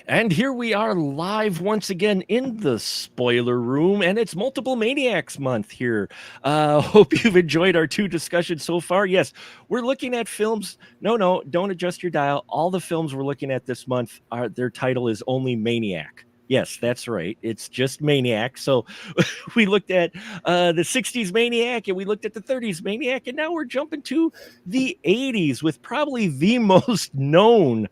And here we are live once again in the spoiler room, and it's multiple Maniacs month here. Hope you've enjoyed our two discussions so far. Yes, we're looking at films. No, don't adjust your dial. All the films we're looking at this month are their title is only Maniac. Yes, that's right. It's just Maniac. So we looked at the 60s Maniac and we looked at the 30s Maniac, and now we're jumping to the 80s with probably the most known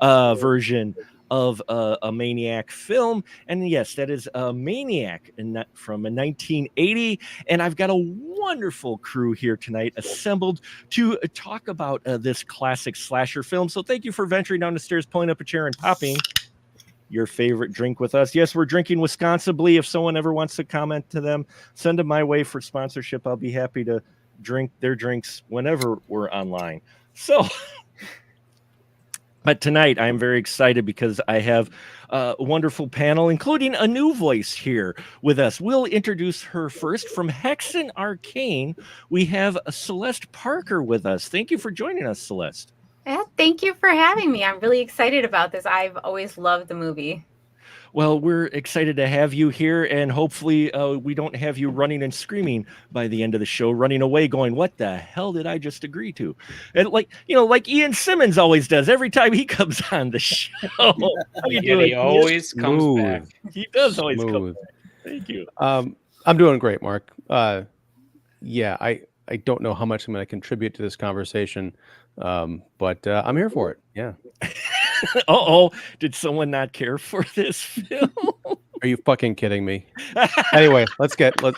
version of a Maniac film. And yes, that is a Maniac from a 1980. And I've got a wonderful crew here tonight assembled to talk about this classic slasher film. So thank you for venturing down the stairs, pulling up a chair, and popping your favorite drink with us. Yes, we're drinking Wisconsin-bly. If someone ever wants to comment to them, send them my way for sponsorship. I'll be happy to drink their drinks whenever we're online. So but tonight, I'm very excited because I have a wonderful panel, including a new voice here with us. We'll introduce her first. From Hexen Arcane, we have Celeste Parker with us. Thank you for joining us, Celeste. Yeah, thank you for having me. I'm really excited about this. I've always loved the movie. Well, we're excited to have you here, and hopefully we don't have you running and screaming by the end of the show, running away going, what the hell did I just agree to? And like Ian Simmons always does every time he comes on the show. How you doing? He always comes back. He does always come back. Thank you. I'm doing great, Mark. Yeah, I don't know how much I'm going to contribute to this conversation, but I'm here for it. Yeah. Did someone not care for this film? Are you fucking kidding me? Anyway, we'll get to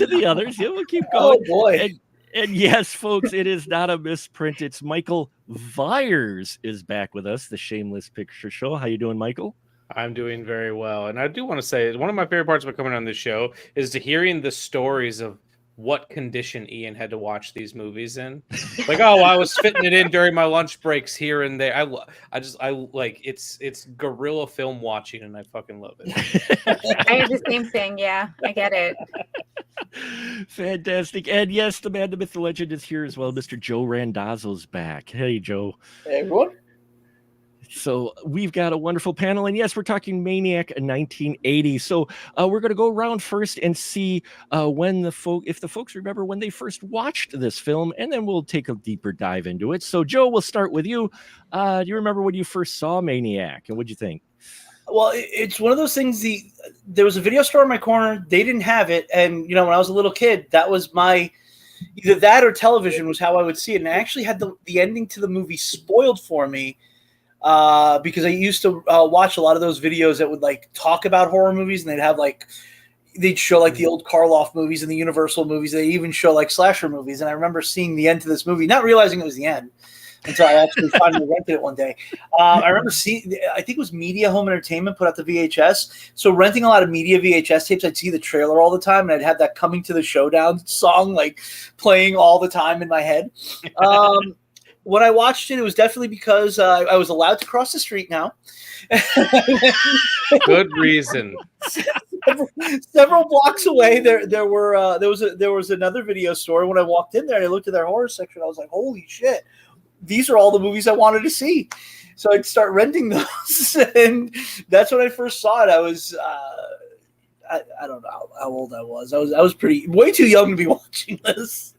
the others. Yeah, we'll keep going. Oh boy. And yes, folks, it is not a misprint. It's Michael Vyers is back with us, the Shameless Picture Show. How you doing, Michael? I'm doing very well. And I do want to say one of my favorite parts about coming on this show is to hearing the stories of what condition Ian had to watch these movies in. Like, I was fitting it in during my lunch breaks here and there. I like it's guerrilla film watching, and I fucking love it. I have the same thing. Yeah, I get it. Fantastic. And yes, the man, the myth, the legend is here as well. Mr. Joe Randazzo's back. Hey, Joe. Hey, everyone. So we've got a wonderful panel, and yes, we're talking Maniac 1980. So we're going to go around first and see if the folks remember when they first watched this film, and then we'll take a deeper dive into it. So Joe, we'll start with you. Do you remember when you first saw Maniac, and what'd you think? Well, it's one of those things. There was a video store in my corner. They didn't have it, and when I was a little kid, that was either that or television was how I would see it. And I actually had the ending to the movie spoiled for me. Because I used to watch a lot of those videos that would talk about horror movies, and they'd show the old Karloff movies and the Universal movies. They even show slasher movies. And I remember seeing the end to this movie, not realizing it was the end until I actually finally rented it one day. I remember I think it was Media Home Entertainment put out the VHS. So renting a lot of Media VHS tapes, I'd see the trailer all the time, and I'd have that Coming to the Showdown song playing all the time in my head. When I watched it, it was definitely because I was allowed to cross the street now. Good reason. Several blocks away, there was another video store. When I walked in there and I looked at their horror section, I was like, "Holy shit! These are all the movies I wanted to see." So I'd start renting those, and that's when I first saw it. I was I don't know how old I was. I was way too young to be watching this.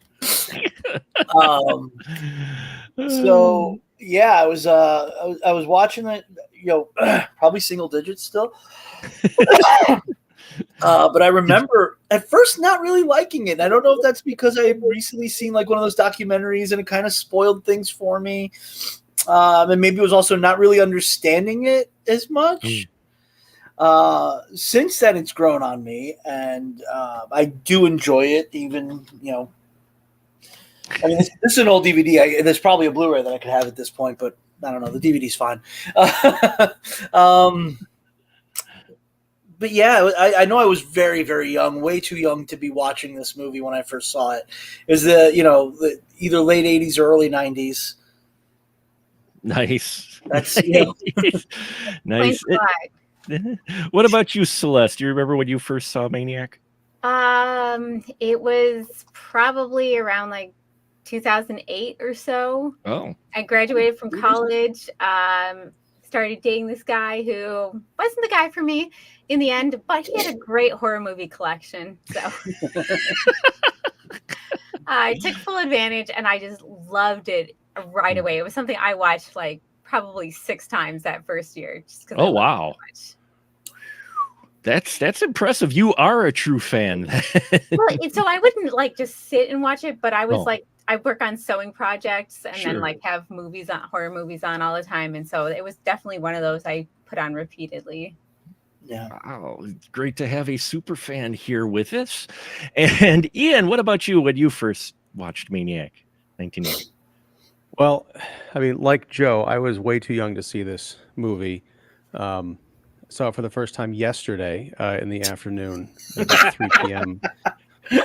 So yeah, I was watching it, probably single digits still. But I remember at first not really liking it. I don't know if that's because I had recently seen one of those documentaries and it kind of spoiled things for me. And maybe it was also not really understanding it as much. Since then it's grown on me, and I do enjoy it, even, I mean, this is an old DVD. There's probably a Blu-ray that I could have at this point, but I don't know. The DVD's fine. But yeah, I know I was very, very young, way too young to be watching this movie when I first saw it. It was the either late 80s or early 90s. Nice. That's nice. What about you, Celeste? Do you remember when you first saw Maniac? It was probably around 2008 or so. Oh. I graduated from college. started dating this guy who wasn't the guy for me in the end, but he had a great horror movie collection. So I took full advantage and I just loved it right away. It was something I watched like probably 6 times that first year. Just 'cause I Oh, loved it wow. so much. That's impressive. You are a true fan. Well, so I wouldn't like just sit and watch it, but I was Oh. like, I work on sewing projects and Sure. then like have movies on, horror movies on all the time. And so it was definitely one of those I put on repeatedly. Yeah. Wow, it's great to have a super fan here with us. And Ian, what about you when you first watched Maniac 1980? Well, I mean, like Joe, I was way too young to see this movie. Saw it for the first time yesterday in the afternoon at about 3 p.m.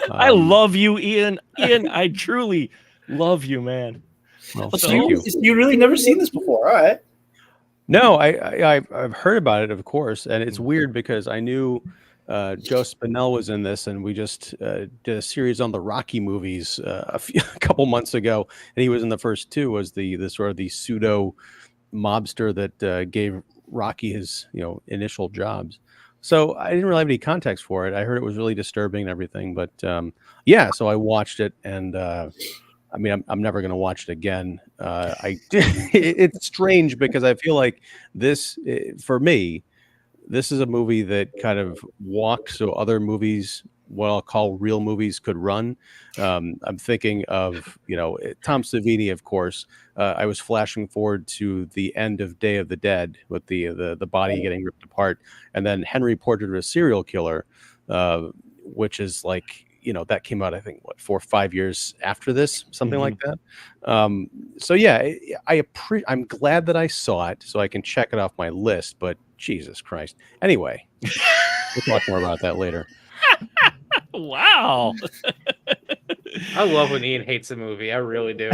I love you, Ian. Ian, I truly love you, man. Well, So thank you. you really never seen this before, all right? No, I've heard about it, of course, and it's weird because I knew Joe Spinell was in this, and we just did a series on the Rocky movies a couple months ago, and he was in the first 2 as the sort of the pseudo mobster that gave Rocky his initial jobs. So I didn't really have any context for it. I heard it was really disturbing and everything, but yeah, so I watched it, and I mean, I'm never going to watch it again. It's strange because I feel like this, for me, this is a movie that kind of walks so other movies, what I'll call real movies, could run. I'm thinking of, Tom Savini, of course. I was flashing forward to the end of Day of the Dead with the body getting ripped apart, and then Henry Portrait of a Serial Killer, which is like, that came out, I think, 4 or 5 years after this, something like that. So yeah, I'm glad that I saw it so I can check it off my list, but Jesus Christ. Anyway, we'll talk more about that later. Wow. I love when Ian hates a movie. I really do.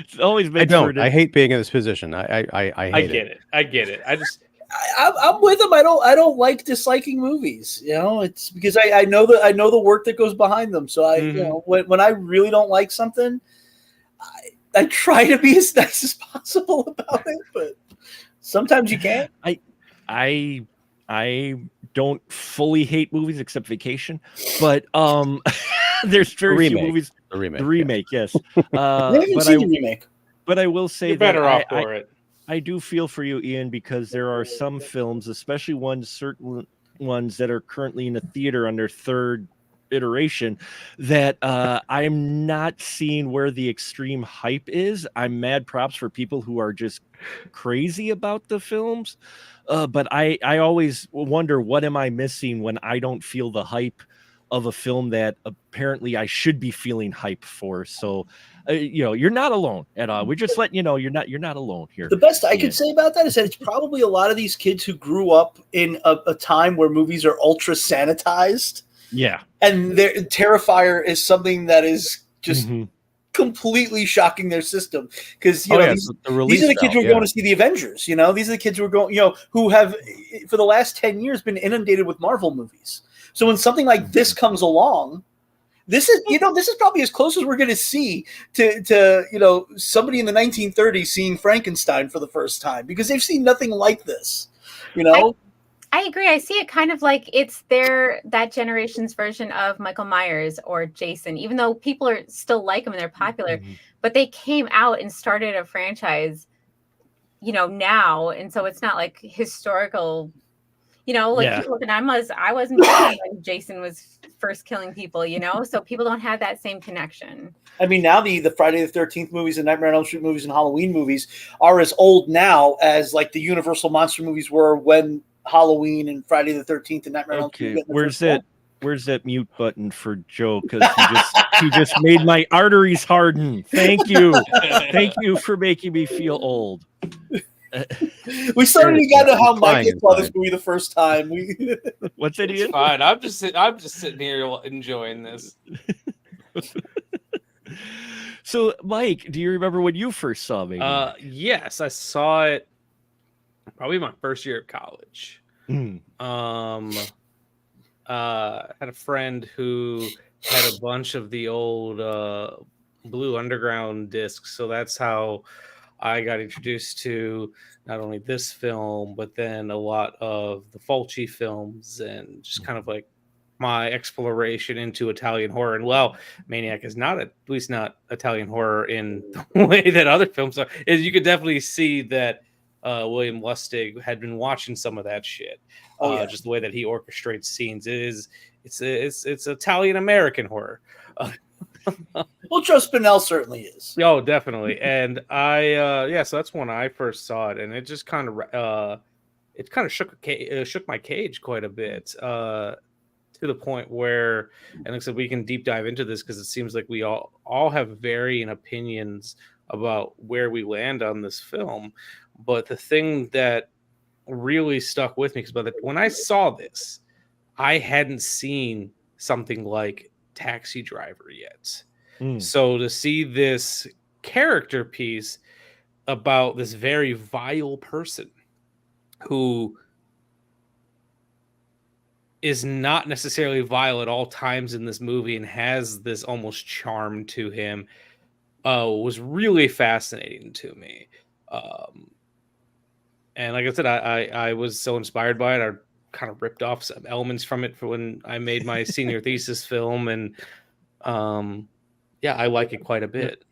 It's always been. I don't. I hate being in this position. I hate it. I get it. I'm with him. I don't like disliking movies. It's because I know the work that goes behind them. So when I really don't like something, I try to be as nice as possible about it, but sometimes you can't. I don't fully hate movies except Vacation, but there's very few movies. The remake, yes. I haven't seen the remake. But I will say you're better off for it. I do feel for you, Ian, because there are some films, especially certain ones that are currently in the theater on their 3rd iteration, that I'm not seeing where the extreme hype is. I'm mad props for people who are just crazy about the films. But I always wonder, what am I missing when I don't feel the hype of a film that apparently I should be feeling hype for? So, you're not alone at all. We're just letting you know you're not alone here. The best I could say about that is that it's probably a lot of these kids who grew up in a time where movies are ultra sanitized. Yeah. And Terrifier is something that is just completely shocking their system. Because these are the kids who are going to see the Avengers. These are the kids who are going, who have for the last 10 years been inundated with Marvel movies. So when something like this comes along, this is probably as close as we're going to see to somebody in the 1930s seeing Frankenstein for the first time, because they've seen nothing like this. I agree. I see it kind of like it's that generation's version of Michael Myers or Jason, even though people are still like them and they're popular, but they came out and started a franchise, now. And so it's not like historical, look, and I wasn't born when Jason was first killing people, so people don't have that same connection. I mean, now the Friday the 13th movies, the Nightmare on Elm Street movies, and Halloween movies are as old now as like the Universal monster movies were when Halloween and Friday the 13th and Nightmare on Elm Street. Where's that mute button for Joe? Because he just made my arteries harden. Thank you. Thank you for making me feel old. We still haven't got to how Mike saw this movie the first time. What's it, Ian? Fine. I'm just sitting here enjoying this. So, Mike, do you remember when you first saw me? Yes, I saw it probably my first year of college. Had a friend who had a bunch of the old Blue Underground discs, so that's how I got introduced to not only this film, but then a lot of the Fulci films, and just kind of like my exploration into Italian horror. And well, Maniac is not, at least not Italian horror in the way that other films are. Is you could definitely see that William Lustig had been watching some of that shit. Just the way that he orchestrates scenes. It's Italian American horror. Well, Joe Spinell certainly is. Oh, definitely. And so that's when I first saw it, and it just kind of shook my cage quite a bit, to the point where, and like I said, we can deep dive into this because it seems like we all have varying opinions about where we land on this film. But the thing that really stuck with me, because when I saw this, I hadn't seen something like Taxi Driver yet. So to see this character piece about this very vile person who is not necessarily vile at all times in this movie and has this almost charm to him, was really fascinating to me. And like I said, I was so inspired by it. I kind of ripped off some elements from it for when I made my senior thesis film, and I like it quite a bit.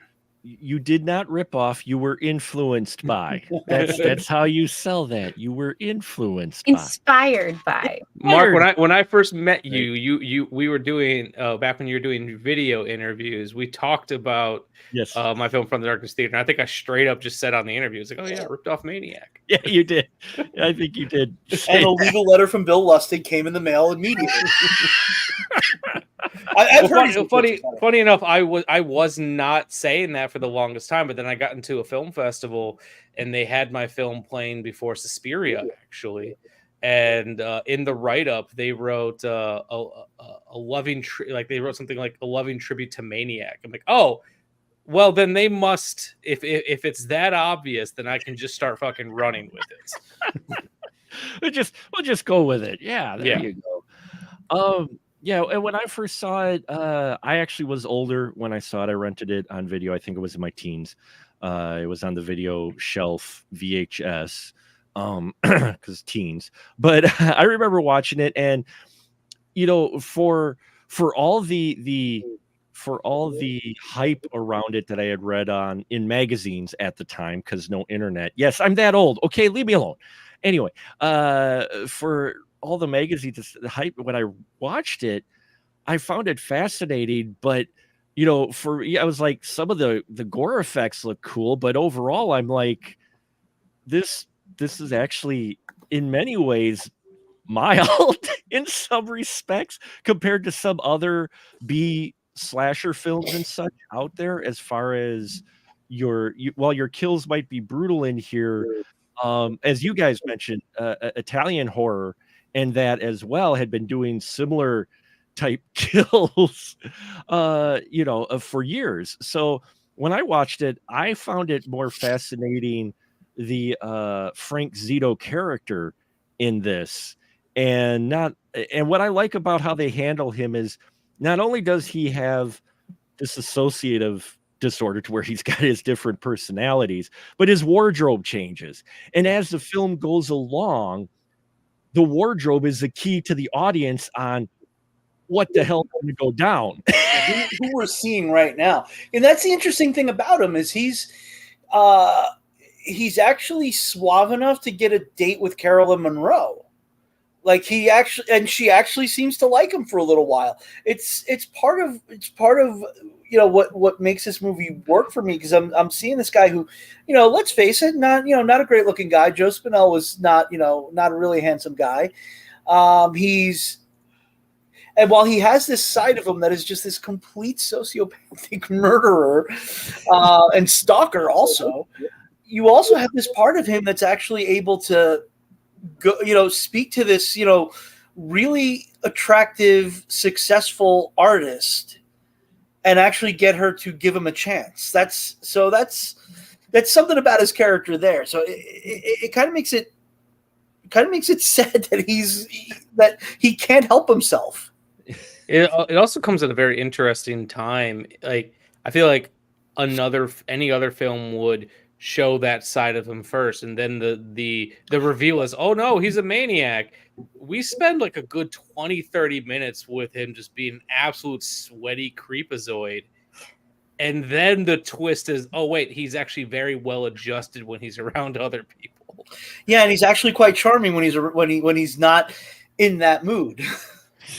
You did not rip off. You were influenced by. That's how you sell that. You were influenced inspired by. Mark, when I first met you, we were doing back when you were doing video interviews. We talked about my film From the Darkest Theater. And I think I straight up just said on the interview, it's like, "Oh yeah, ripped off Maniac." Yeah, you did. I think you did. And a legal letter from Bill Lustig came in the mail immediately. Funny enough, I was not saying that for the longest time, but then I got into a film festival and they had my film playing before Suspiria, actually. And in the write-up, they wrote a loving they wrote something like a loving tribute to Maniac. I'm like, oh, well, then they must. If it's that obvious, then I can just start fucking running with it. We'll just go with it. Yeah, there you go. Yeah, and when I first saw it, I actually was older when I saw it. I rented it on video. I think it was in my teens. It was on the video shelf VHS, because teens. But I remember watching it, and for all the hype around it that I had read in magazines at the time, because no internet. Yes, I'm that old. Okay, leave me alone. Anyway, for all the magazines, the hype, when I watched it, I found it fascinating. But for me, I was like, some of the gore effects look cool, but overall, I'm like, this is actually in many ways mild in some respects compared to some other B slasher films and such out there. As far as while your kills might be brutal in here, as you guys mentioned, Italian horror and that as well had been doing similar type kills, for years. So when I watched it, I found it more fascinating, the Frank Zito character in this, and what I like about how they handle him is not only does he have this dissociative disorder to where he's got his different personalities, but his wardrobe changes. And as the film goes along, the wardrobe is the key to the audience on what the hell is going to go down. who we're seeing right now. And that's the interesting thing about him is he's actually suave enough to get a date with Carolyn Monroe. Like she actually seems to like him for a little while. It's part of what makes this movie work for me, because I'm seeing this guy who, let's face it, not a great looking guy. Joe Spinell was not a really handsome guy. And while he has this side of him that is just this complete sociopathic murderer and stalker, also, you also have this part of him that's actually able to go, speak to this, really attractive, successful artist and actually get her to give him a chance. That's something about his character there. So it kind of makes it sad that he can't help himself. It also comes at a very interesting time. Like, I feel like any other film would show that side of him first, and then the reveal is, oh no, he's a maniac. We spend like a good 20-30 minutes with him just being an absolute sweaty creepazoid, and then the twist is, oh wait, he's actually very well adjusted when he's around other people. Yeah, and he's actually quite charming when he's not in that mood.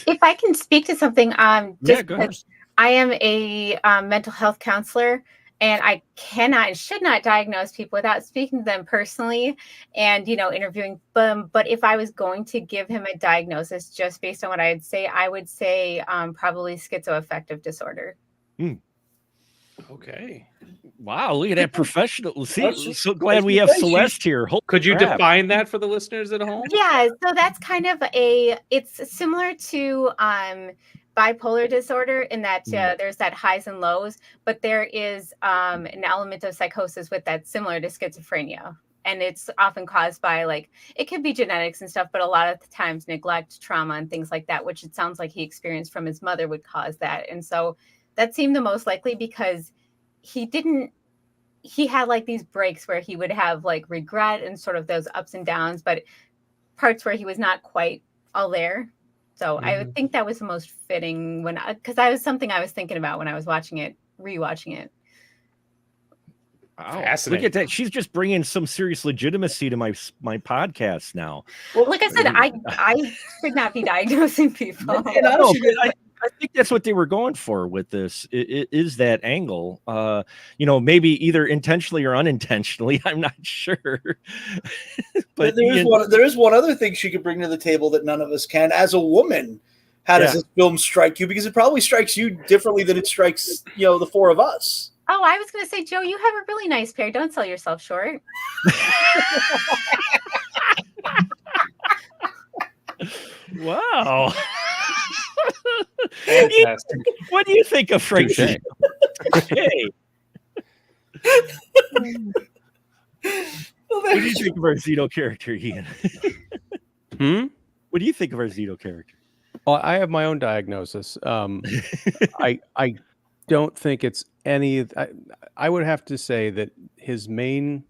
If I can speak to something, Yeah, go ahead. I am a mental health counselor, and I cannot and should not diagnose people without speaking to them personally and, interviewing them. But if I was going to give him a diagnosis just based on what I would say probably schizoaffective disorder. Okay. Wow, look at that professional. See, That's- so glad we have Celeste here. Holy Could you crap. define that for the listeners at home? Yeah, so that's kind of it's similar to bipolar disorder in that there's that highs and lows, but there is an element of psychosis with that similar to schizophrenia. And it's often caused by it could be genetics and stuff, but a lot of the times neglect, trauma, and things like that, which it sounds like he experienced from his mother would cause that. And so that seemed the most likely because he had these breaks where he would have regret and sort of those ups and downs, but parts where he was not quite all there. So I would think that was the most fitting because that was something I was thinking about when I was rewatching it. Wow. Fascinating. Look at that. She's just bringing some serious legitimacy to my podcast now. Well, like I said, I should not be diagnosing people. And honestly, I think that's what they were going for with this. It is that angle, maybe either intentionally or unintentionally. I'm not sure. But there is one other thing she could bring to the table that none of us can. As a woman, how does this film strike you? Because it probably strikes you differently than it strikes, the four of us. Oh, I was going to say, Joe, you have a really nice pair. Don't sell yourself short. Wow. Fantastic. What do you think of Frank? Touché. Hey. What do you think of our Zito character, Ian? What do you think of our Zito character? Well, I have my own diagnosis. I don't think it's any. I would have to say that his main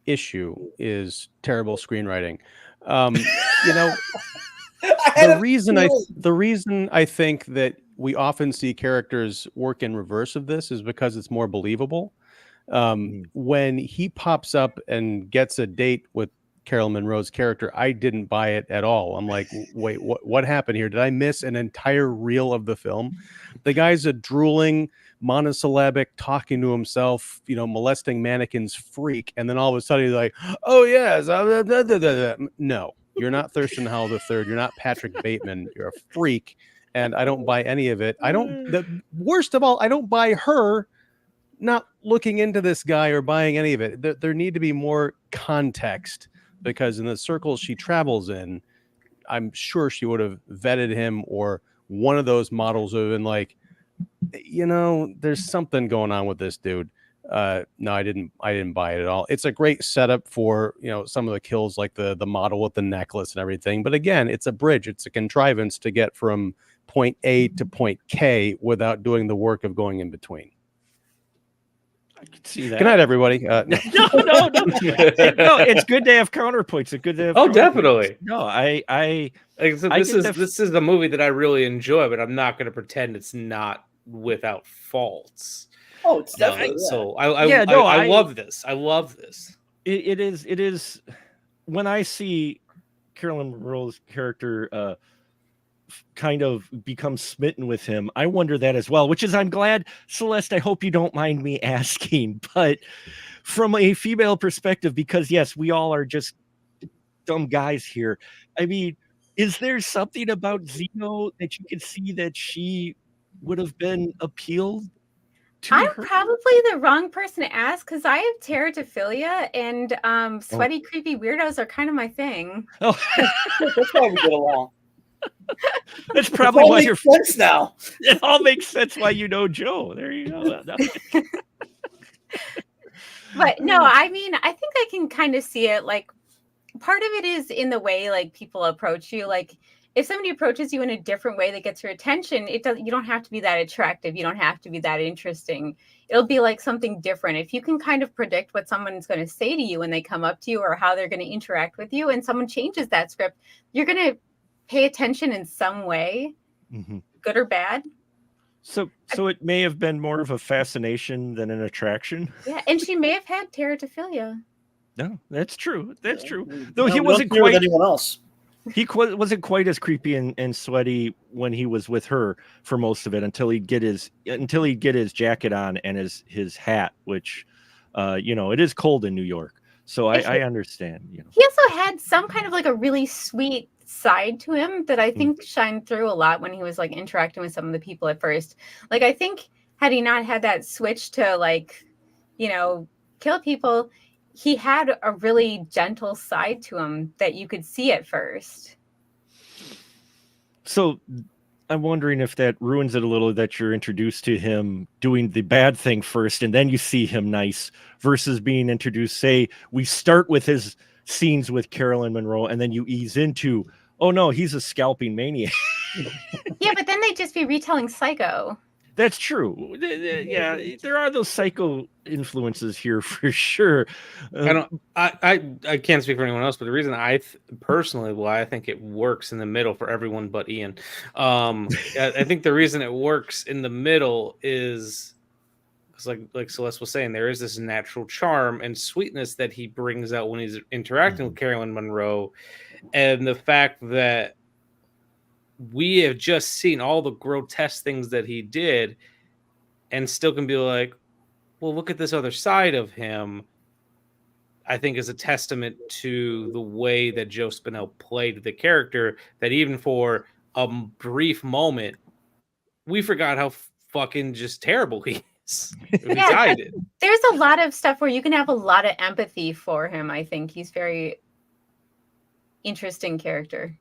issue is terrible screenwriting. The reason I think that we often see characters work in reverse of this is because it's more believable. When he pops up and gets a date with Carolyn Monroe's character, I didn't buy it at all. I'm like, wait, what happened here? Did I miss an entire reel of the film? The guy's a drooling, monosyllabic, talking to himself, molesting mannequins freak, and then all of a sudden he's like, oh yes, no, you're not Thurston Howell III, you're not Patrick Bateman, you're a freak, and I don't buy any of it. The worst of all, I don't buy her not looking into this guy or buying any of it. There need to be more context, because in the circles she travels in, I'm sure she would have vetted him, or one of those models would have been like, there's something going on with this dude. No, I didn't buy it at all. It's a great setup for, some of the kills, like the model with the necklace and everything. But again, it's a bridge. It's a contrivance to get from point A to point K without doing the work of going in between. I can see that. Good night, everybody. No. No, it's good to have counterpoints. It's good to have. Oh, counterpoints. definitely. No, This is a movie that I really enjoy, but I'm not going to pretend it's not without faults. Oh, it's definitely. So I love this. I love this. It is. When I see Carolyn Monroe's character kind of become smitten with him, I wonder that as well, which is, I'm glad, Celeste, I hope you don't mind me asking, but from a female perspective, because yes, we all are just dumb guys here. I mean, is there something about Zeno that you can see that she would have been appealed to? I'm her? probably the wrong person to ask because I have teratophilia, and sweaty, creepy weirdos are kind of my thing. Oh, That's why we get along. that's probably why you're. Sense now. It all makes sense why you know Joe. There you go. But no, I mean, I think I can kind of see it. Like, part of it is in the way like people approach you. Like, if somebody approaches you in a different way that gets your attention, you don't have to be that attractive. You don't have to be that interesting. It'll be like something different. If you can kind of predict what someone's going to say to you when they come up to you or how they're going to interact with you, and someone changes that script, you're going to pay attention in some way, good or bad. So it may have been more of a fascination than an attraction. Yeah, and she may have had teratophilia. No, that's true. That's true. No, Though he we wasn't don't hear with quite anyone else. wasn't quite as creepy and sweaty when he was with her for most of it until he'd get his jacket on and his hat, which it is cold in New York. So I understand. He also had some kind of like a really sweet side to him that I think shined through a lot when he was like interacting with some of the people at first. Like, I think had he not had that switch to like, kill people, he had a really gentle side to him that you could see at first. So I'm wondering if that ruins it a little, that you're introduced to him doing the bad thing first and then you see him nice, versus being introduced, say, we start with his scenes with Carolyn Monroe and then you ease into, oh no, he's a scalping maniac. Yeah, but then they'd just be retelling Psycho. That's true. Yeah, there are those Psycho influences here for sure. I can't speak for anyone else, but the reason personally why I think it works in the middle for everyone but Ian, I think the reason it works in the middle is because, like Celeste was saying, there is this natural charm and sweetness that he brings out when he's interacting with Carolyn Monroe, and the fact that we have just seen all the grotesque things that he did and still can be like, well, look at this other side of him, I think is a testament to the way that Joe Spinell played the character, that even for a brief moment, we forgot how fucking just terrible he is. Yeah, there's a lot of stuff where you can have a lot of empathy for him. I think he's very interesting character.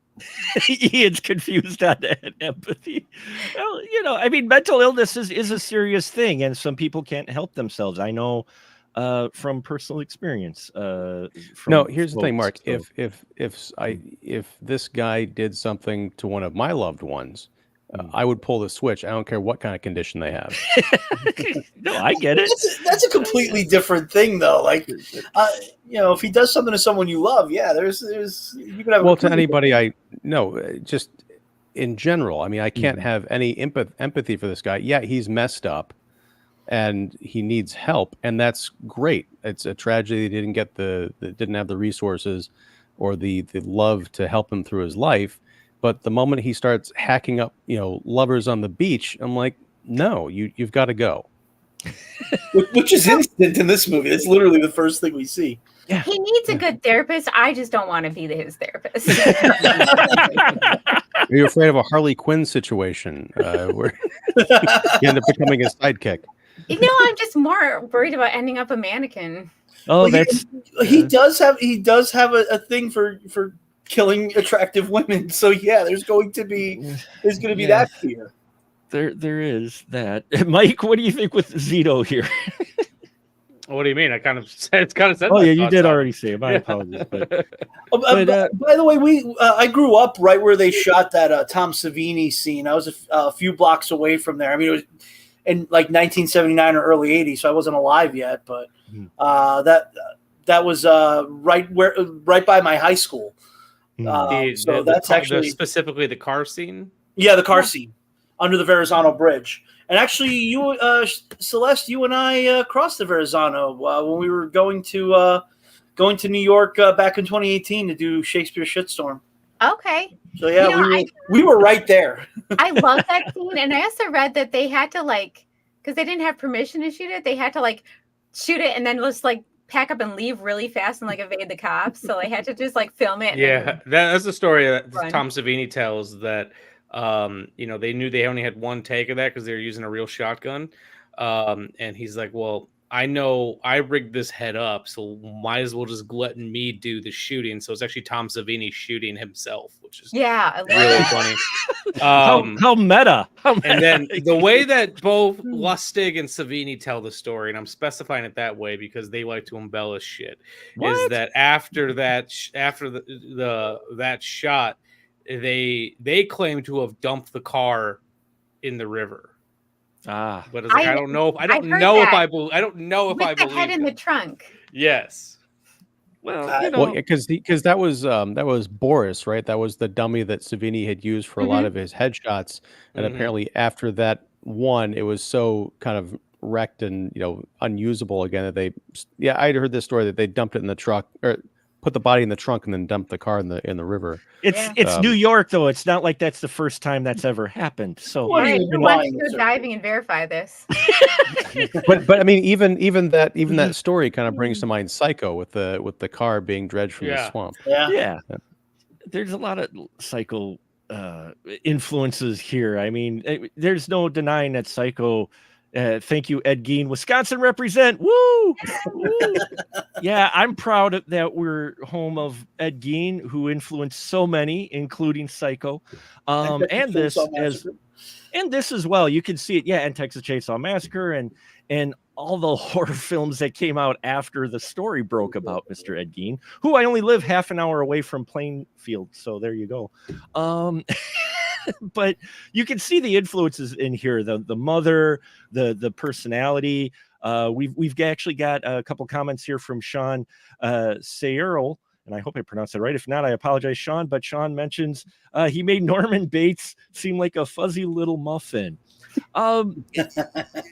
Ian's confused on that empathy. Well, I mean, mental illness is a serious thing, and some people can't help themselves. I know from personal experience. No, here's the thing, Mark. So. If this guy did something to one of my loved ones, I would pull the switch. I don't care what kind of condition they have. No, I get it. That's a completely different thing, though. Like, if he does something to someone you love, yeah, there's you could have. Well, to anybody I know, just in general. I mean, I can't have any empathy for this guy. Yeah, he's messed up, and he needs help, and that's great. It's a tragedy he didn't get didn't have the resources or the love to help him through his life. But the moment he starts hacking up, lovers on the beach, I'm like, no, you've got to go. Which is instant in this movie. It's literally the first thing we see. Yeah. He needs a good therapist. I just don't want to be his therapist. Are you afraid of a Harley Quinn situation where you end up becoming a sidekick? I'm just more worried about ending up a mannequin. Oh, well, he does have a thing for killing attractive women. So yeah, there's going to be that fear. There is that. Mike, what do you think with Zito here? What do you mean? I kind of said. Oh yeah, you did already say it. My apologies. But by the way, I grew up right where they shot that Tom Savini scene. I was a few blocks away from there. I mean, it was in like 1979 or early 80s, so I wasn't alive yet. But that was right by my high school. So that's actually specifically the car scene. Yeah, the car scene under the Verrazano Bridge. And actually, you, Celeste, you and I crossed the Verrazano when we were going to New York back in 2018 to do Shakespeare Shitstorm. Okay. So yeah, we were right there. I love that scene, and I also read that they had to because they didn't have permission to shoot it, they had to shoot it and then just pack up and leave really fast and evade the cops. So they had to just film it. Yeah, that's the story that Tom Savini tells, that they knew they only had one take of that because they were using a real shotgun. And he's like, well, I know I rigged this head up, so might as well just let me do the shooting. So it's actually Tom Savini shooting himself, which is really funny. How meta. And then the way that both Lustig and Savini tell the story, and I'm specifying it that way because they like to embellish shit, is that after that shot, they claim to have dumped the car in the river. Ah, But it's like, I don't know if I don't heard know if that. I believe I don't know if With I the believe head in the him. trunk. Yes. well, you know, Well, because that was Boris, right? That was the dummy that Savini had used for a lot of his headshots, and Mhm. apparently after that one, it was so kind of wrecked and unusable again that I'd heard this story that they dumped it in the truck or put the body in the trunk and then dumped the car in the river. it's New York though. It's not like that's the first time that's ever happened. So What All are right, you who wants implying, to go sir? diving and verify this? But I mean, even that story kind of brings to mind Psycho with the car being dredged from the Yeah. swamp. yeah, there's a lot of Psycho influences here. I mean, there's no denying that Psycho. Thank you, Ed Gein, Wisconsin represent. Woo! Woo! Yeah, I'm proud that we're home of Ed Gein, who influenced so many, including Psycho, and this as well. You can see it, and Texas Chainsaw Massacre, and all the horror films that came out after the story broke about Mr. Ed Gein, who I only live half an hour away from Plainfield. So there you go. But you can see the influences in here, the mother, the personality. We've actually got a couple comments here from Sean Sayerl, and I hope I pronounced that right. If not, I apologize, Sean. But Sean mentions he made Norman Bates seem like a fuzzy little muffin.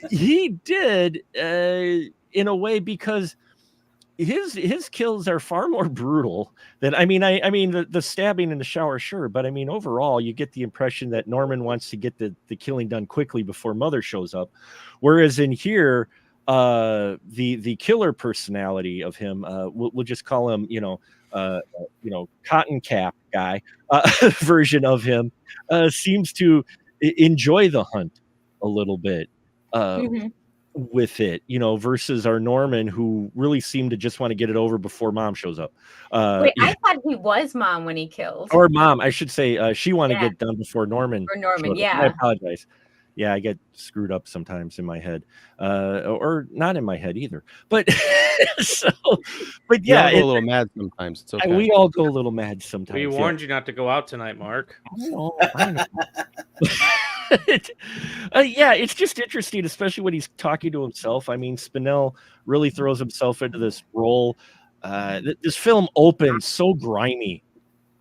He did in a way, because his kills are far more brutal than I mean the stabbing in the shower, sure, but I mean overall you get the impression that Norman wants to get the killing done quickly before Mother shows up, whereas in here the killer personality of him, we'll just call him cotton cap guy version of him, seems to enjoy the hunt a little bit with it, versus our Norman, who really seemed to just want to get it over before Mom shows up. Wait, I thought he was Mom when he killed. Or Mom, I should say. She wanted to get done before Norman. Or Norman, showed up. I apologize. Yeah, I get screwed up sometimes in my head, or not in my head either. But but We all yeah, go a little mad sometimes. It's okay. we all go a little mad sometimes. We warned you not to go out tonight, Mark. I know. Yeah, it's just interesting, especially when he's talking to himself. I mean, Spinell really throws himself into this role. This film opens so grimy.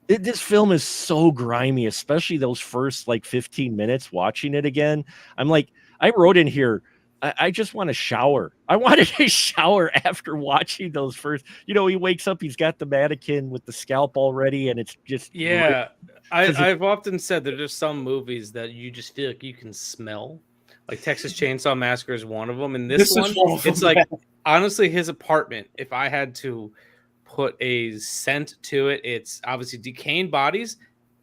This film is so grimy, especially those first 15 minutes watching it again. I'm like, I wrote in here, I just want to shower. I wanted to shower after watching those first. He wakes up, he's got the mannequin with the scalp already, and it's just I've often said that there's some movies that you just feel like you can smell. Like Texas Chainsaw Massacre is one of them, and this one it's like honestly his apartment. If I had to put a scent to it, it's obviously decaying bodies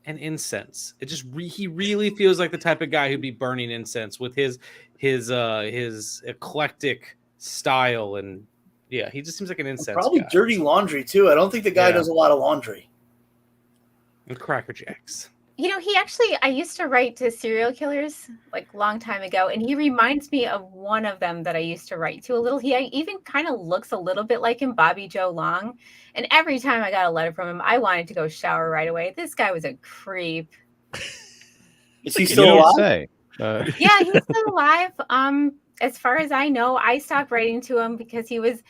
and incense. It just he really feels like the type of guy who'd be burning incense with his eclectic style, and he just seems like an incense probably guy. dirty laundry too. I don't think the guy does a lot of laundry. And Cracker Jacks. I used to write to serial killers long time ago, and he reminds me of one of them that I used to write to a little. He even kind of looks a little bit like him, Bobby Joe Long. And every time I got a letter from him, I wanted to go shower right away. This guy was a creep. Is he still alive? Say. Yeah, he's still alive. As far as I know, I stopped writing to him because he was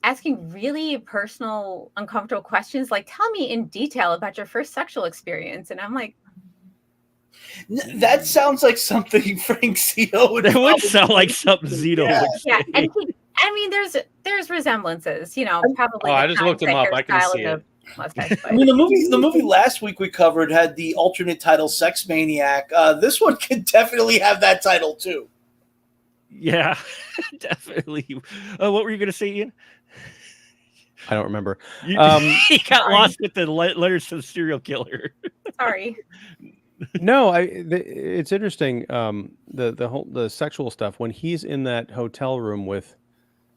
asking really personal, uncomfortable questions, like, tell me in detail about your first sexual experience. And I'm like, that sounds like something Frank Zito would. That would sound like something Zito would say. Yeah, and there's resemblances, probably. I just looked him up. I can see it. I mean, the movie last week we covered had the alternate title Sex Maniac. This one could definitely have that title too. Yeah, definitely. What were you going to say, Ian? I don't remember. He got lost with the letters to the serial killer. Sorry. No, it's interesting. The sexual stuff when he's in that hotel room with,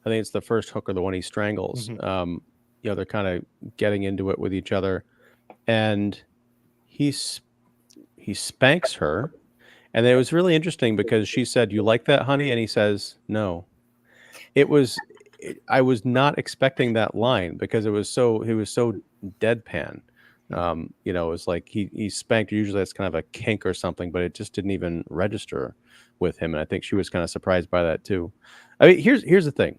I think it's the first hooker, the one he strangles. Mm-hmm. They're kind of getting into it with each other, and he spanks her, and it was really interesting because she said, "You like that, honey?" and he says, "No." I was not expecting that line because he was so deadpan. You know, it was like he spanked her. Usually that's kind of a kink or something, but it just didn't even register with him. And I think she was kind of surprised by that too. I mean, here's the thing.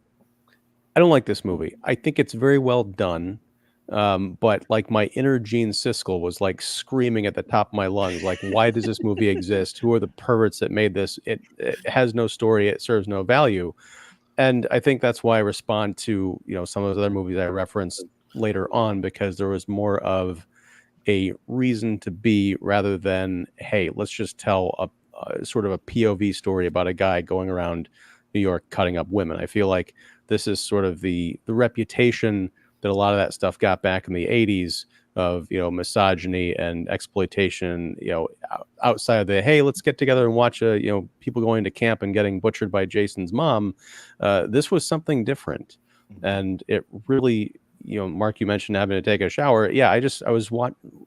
I don't like this movie. I think it's very well done. But like my inner Gene Siskel was like screaming at the top of my lungs, like, why does this movie exist? Who are the perverts that made this? It has no story. It serves no value. And I think that's why I respond to, you know, some of the other movies I referenced later on, because there was more of a reason to be rather than, hey, let's just tell a sort of a POV story about a guy going around New York cutting up women. I feel like this is sort of the reputation that a lot of that stuff got back in the 80s of, you know, misogyny and exploitation, you know, outside of the, hey, let's get together and watch you know, people going to camp and getting butchered by Jason's mom. This was something different. And it really, you know, Mark, you mentioned having to take a shower. Yeah, I was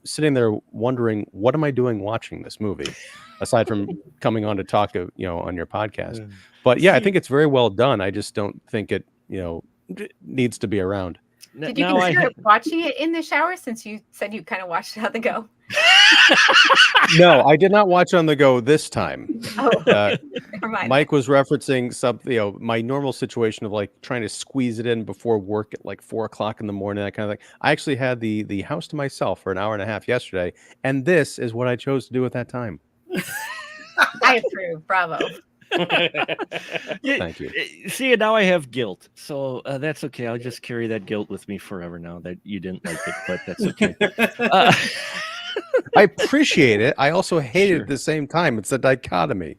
sitting there wondering, what am I doing watching this movie, aside from coming on to talk, you know, on your podcast. But yeah, I think it's very well done. I just don't think it, you know, needs to be around. Did you consider watching it in the shower, since you said you kind of watched it on the go? No, I did not watch on the go this time. Oh, never mind. Mike was referencing something, you know, my normal situation of like trying to squeeze it in before work at like 4 o'clock in the morning, that kind of thing. I actually had the house to myself for an hour and a half yesterday, and this is what I chose to do at that time. I approve. Bravo. Thank you. See, now I have guilt, so that's okay. I'll just carry that guilt with me forever now that you didn't like it, but that's okay. I appreciate it. I also hate it at the same time. It's a dichotomy.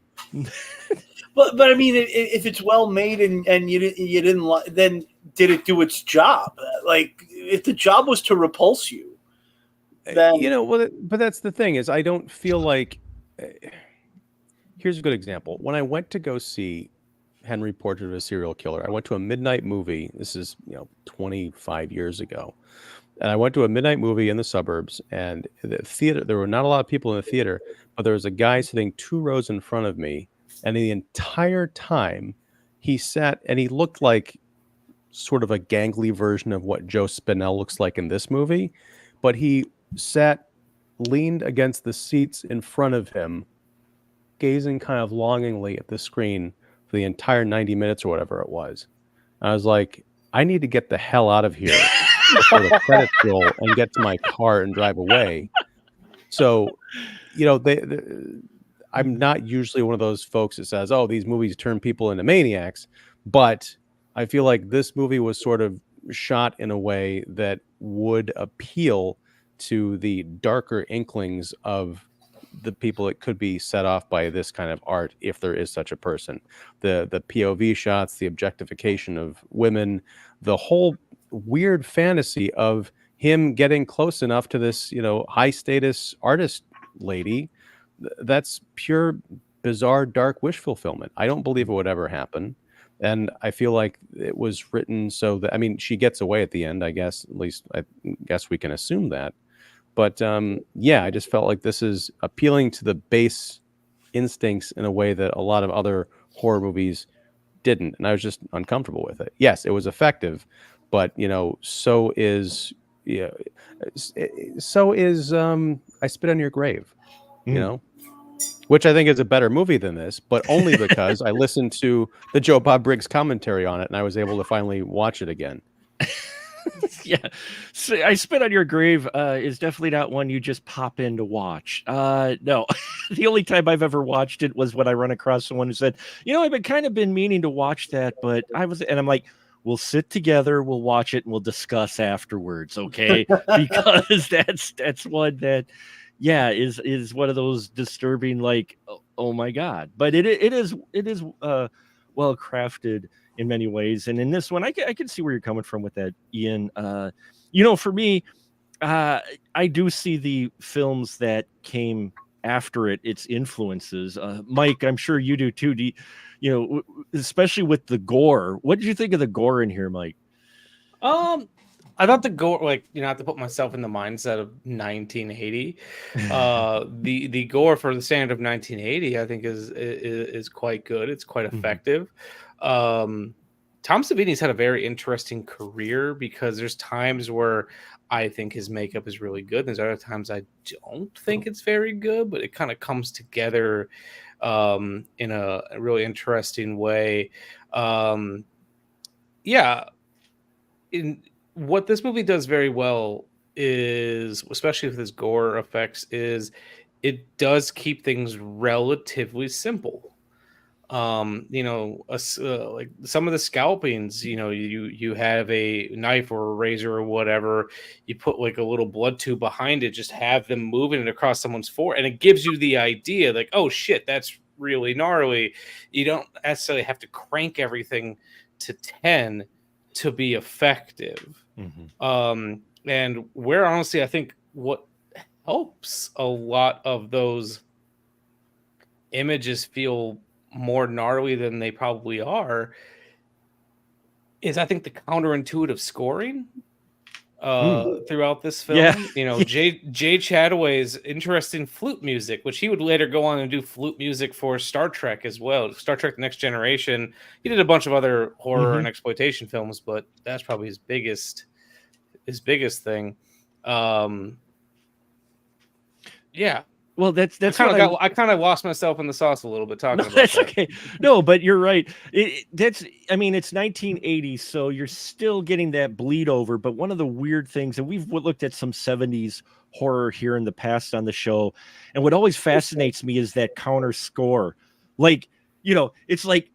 But I mean, if it's well made and you didn't like, then did it do its job? Like, if the job was to repulse you, then you know. Well, but that's the thing, is I don't feel like. Here's a good example. When I went to go see Henry Portrait of a Serial Killer, I went to a midnight movie. This is, you know, 25 years ago. And I went to a midnight movie in the suburbs, and the theater, there were not a lot of people in the theater, but there was a guy sitting 2 rows in front of me. And the entire time he sat, and he looked like sort of a gangly version of what Joe Spinell looks like in this movie. But he sat, leaned against the seats in front of him, gazing kind of longingly at the screen for the entire 90 minutes or whatever it was. I was like, I need to get the hell out of here before the credits roll and get to my car and drive away. So, you know, I'm not usually one of those folks that says, oh, these movies turn people into maniacs. But I feel like this movie was sort of shot in a way that would appeal to the darker inklings of the people that could be set off by this kind of art, if there is such a person. The POV shots, the objectification of women, the whole weird fantasy of him getting close enough to this, you know, high status artist lady. That's pure bizarre dark wish fulfillment. I don't believe it would ever happen. And I feel like it was written so that, I mean, she gets away at the end, I guess. At least I guess we can assume that. But yeah, I just felt like this is appealing to the base instincts in a way that a lot of other horror movies didn't. And I was just uncomfortable with it. Yes, it was effective, but, you know, so is I Spit on Your Grave, you know, which I think is a better movie than this, but only because I listened to the Joe Bob Briggs commentary on it and I was able to finally watch it again. Yeah, so I Spit on Your Grave is definitely not one you just pop in to watch. No, the only time I've ever watched it was when I run across someone who said, you know, I've been meaning to watch that, but and I'm like, we'll sit together, we'll watch it, and we'll discuss afterwards, okay? Because that's one that, yeah, is one of those disturbing, like, oh my God. But it is well crafted in many ways, and in this one, I can see where you're coming from with that, Ian. You know, for me, I do see the films that came after its influences. Mike, I'm sure you do too. You know, especially with the gore. What did you think of the gore in here, Mike? I thought the gore, like, you know, I have to put myself in the mindset of 1980. The gore for the standard of 1980, I think is quite good. It's quite effective. Tom Savini's had a very interesting career, because there's times where I think his makeup is really good. There's other times I don't think it's very good, but it kind of comes together in a really interesting way. Yeah, in what this movie does very well is, especially with its gore effects, is it does keep things relatively simple. Like some of the scalpings, you have a knife or a razor or whatever, you put like a little blood tube behind it, just have them moving it across someone's forehead, and it gives you the idea like, oh shit, that's really gnarly. You don't necessarily have to crank everything to 10 to be effective. And where honestly I think what helps a lot of those images feel more gnarly than they probably are is I think the counterintuitive scoring throughout this film. Jay Chataway's interesting flute music, which he would later go on and do flute music for Star Trek as well. Star Trek The Next Generation. He did a bunch of other horror and exploitation films, but that's probably his biggest thing. Yeah. Well, that's I kind of lost myself in the sauce a little bit talking about that's that. okay. No, but you're right. It's 1980, so you're still getting that bleed over. But one of the weird things, and we've looked at some 70s horror here in the past on the show, and what always fascinates me is that counter score. Like, it's like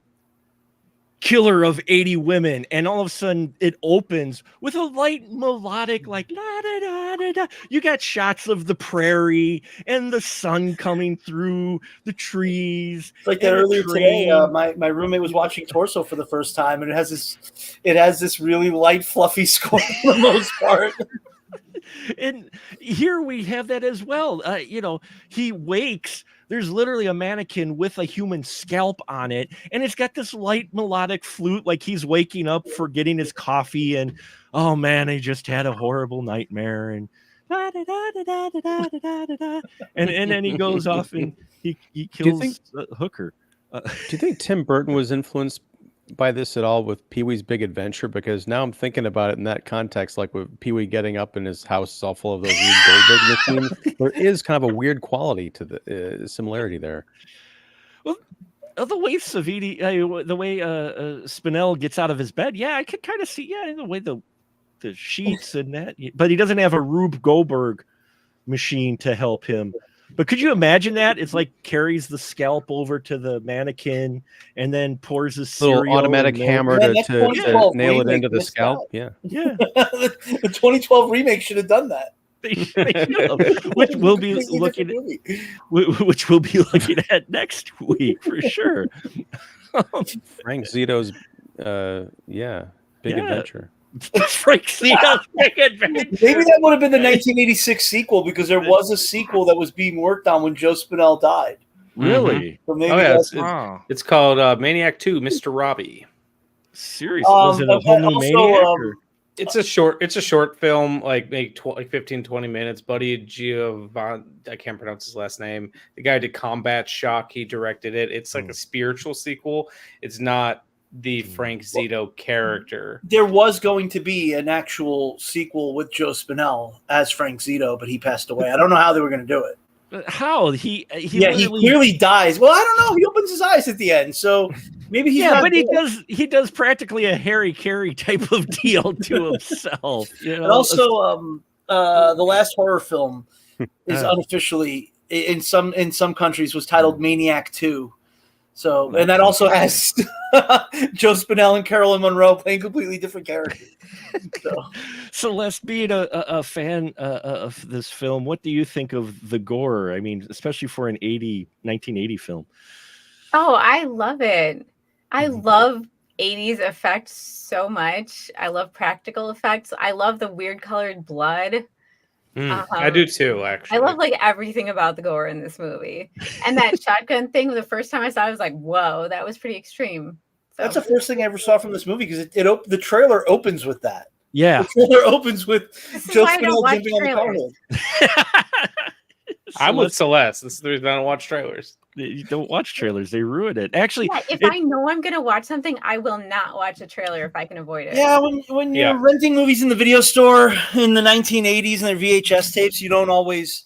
killer of 80 women, and all of a sudden it opens with a light melodic like la da da da da. You got shots of the prairie and the sun coming through the trees. Like that earlier today, my roommate was watching Torso for the first time, and it has this really light, fluffy score for the most part. And here we have that as well. He wakes. There's literally a mannequin with a human scalp on it, and it's got this light melodic flute, like he's waking up for getting his coffee, and oh man, he just had a horrible nightmare, and da, da, da, da, da, da, da, da, da. And then he goes off and he kills Hooker. Do you think Tim Burton was influenced by this at all with Pee-wee's Big Adventure? Because now I'm thinking about it in that context, like with Pee-wee getting up and his house is all full of those Rube Goldberg machines. There is kind of a weird quality to the similarity there. Well, the way Spinell gets out of his bed, I could kind of see, the way the sheets and that, but he doesn't have a Rube Goldberg machine to help him. But could you imagine that? It's like carries the scalp over to the mannequin and then pours a little automatic hammer to nail it into the scalp. Yeah. The 2012 remake should have done that. Which we'll be looking at next week for sure. Frank Zito's Big Adventure. Frank Zito's Big Adventure. Maybe that would have been the 1986 sequel, because there was a sequel that was being worked on when Joe Spinell died. Really? So maybe it's called Maniac 2, Mr. Robbie. Seriously, was it a whole new Maniac? It's a short film, like maybe 15-20 minutes. Buddy Giovanni, I can't pronounce his last name. The guy did Combat Shock. He directed it. It's like a spiritual sequel. It's not the Frank Zito character. There was going to be an actual sequel with Joe Spinell as Frank Zito, but he passed away. I don't know how they were going to do it. How he clearly dies. Well, I don't know. He opens his eyes at the end, so maybe he's not but dead. he does practically a Harry Carey type of deal to himself. And also, the last horror film is unofficially in some countries was titled Maniac 2. So, and that also has Joe Spinell and Carolyn Monroe playing completely different characters. Celeste, being a fan of this film, what do you think of the gore? I mean, especially for an 1980 film. Oh, I love it. I love 80s effects so much. I love practical effects. I love the weird colored blood. I do too, actually. I love like everything about the gore in this movie. And that shotgun thing, the first time I saw it, I was like, whoa, that was pretty extreme. So. That's the first thing I ever saw from this movie, because the trailer opens with that. Yeah. The trailer opens with Joe Spinell jumping on the car. I'm with Celeste. This is the reason I don't watch trailers. You don't watch trailers; they ruin it. Actually, yeah, if I know I'm gonna watch something, I will not watch a trailer if I can avoid it. Yeah, when you're renting movies in the video store in the 1980s and their VHS tapes, you don't always.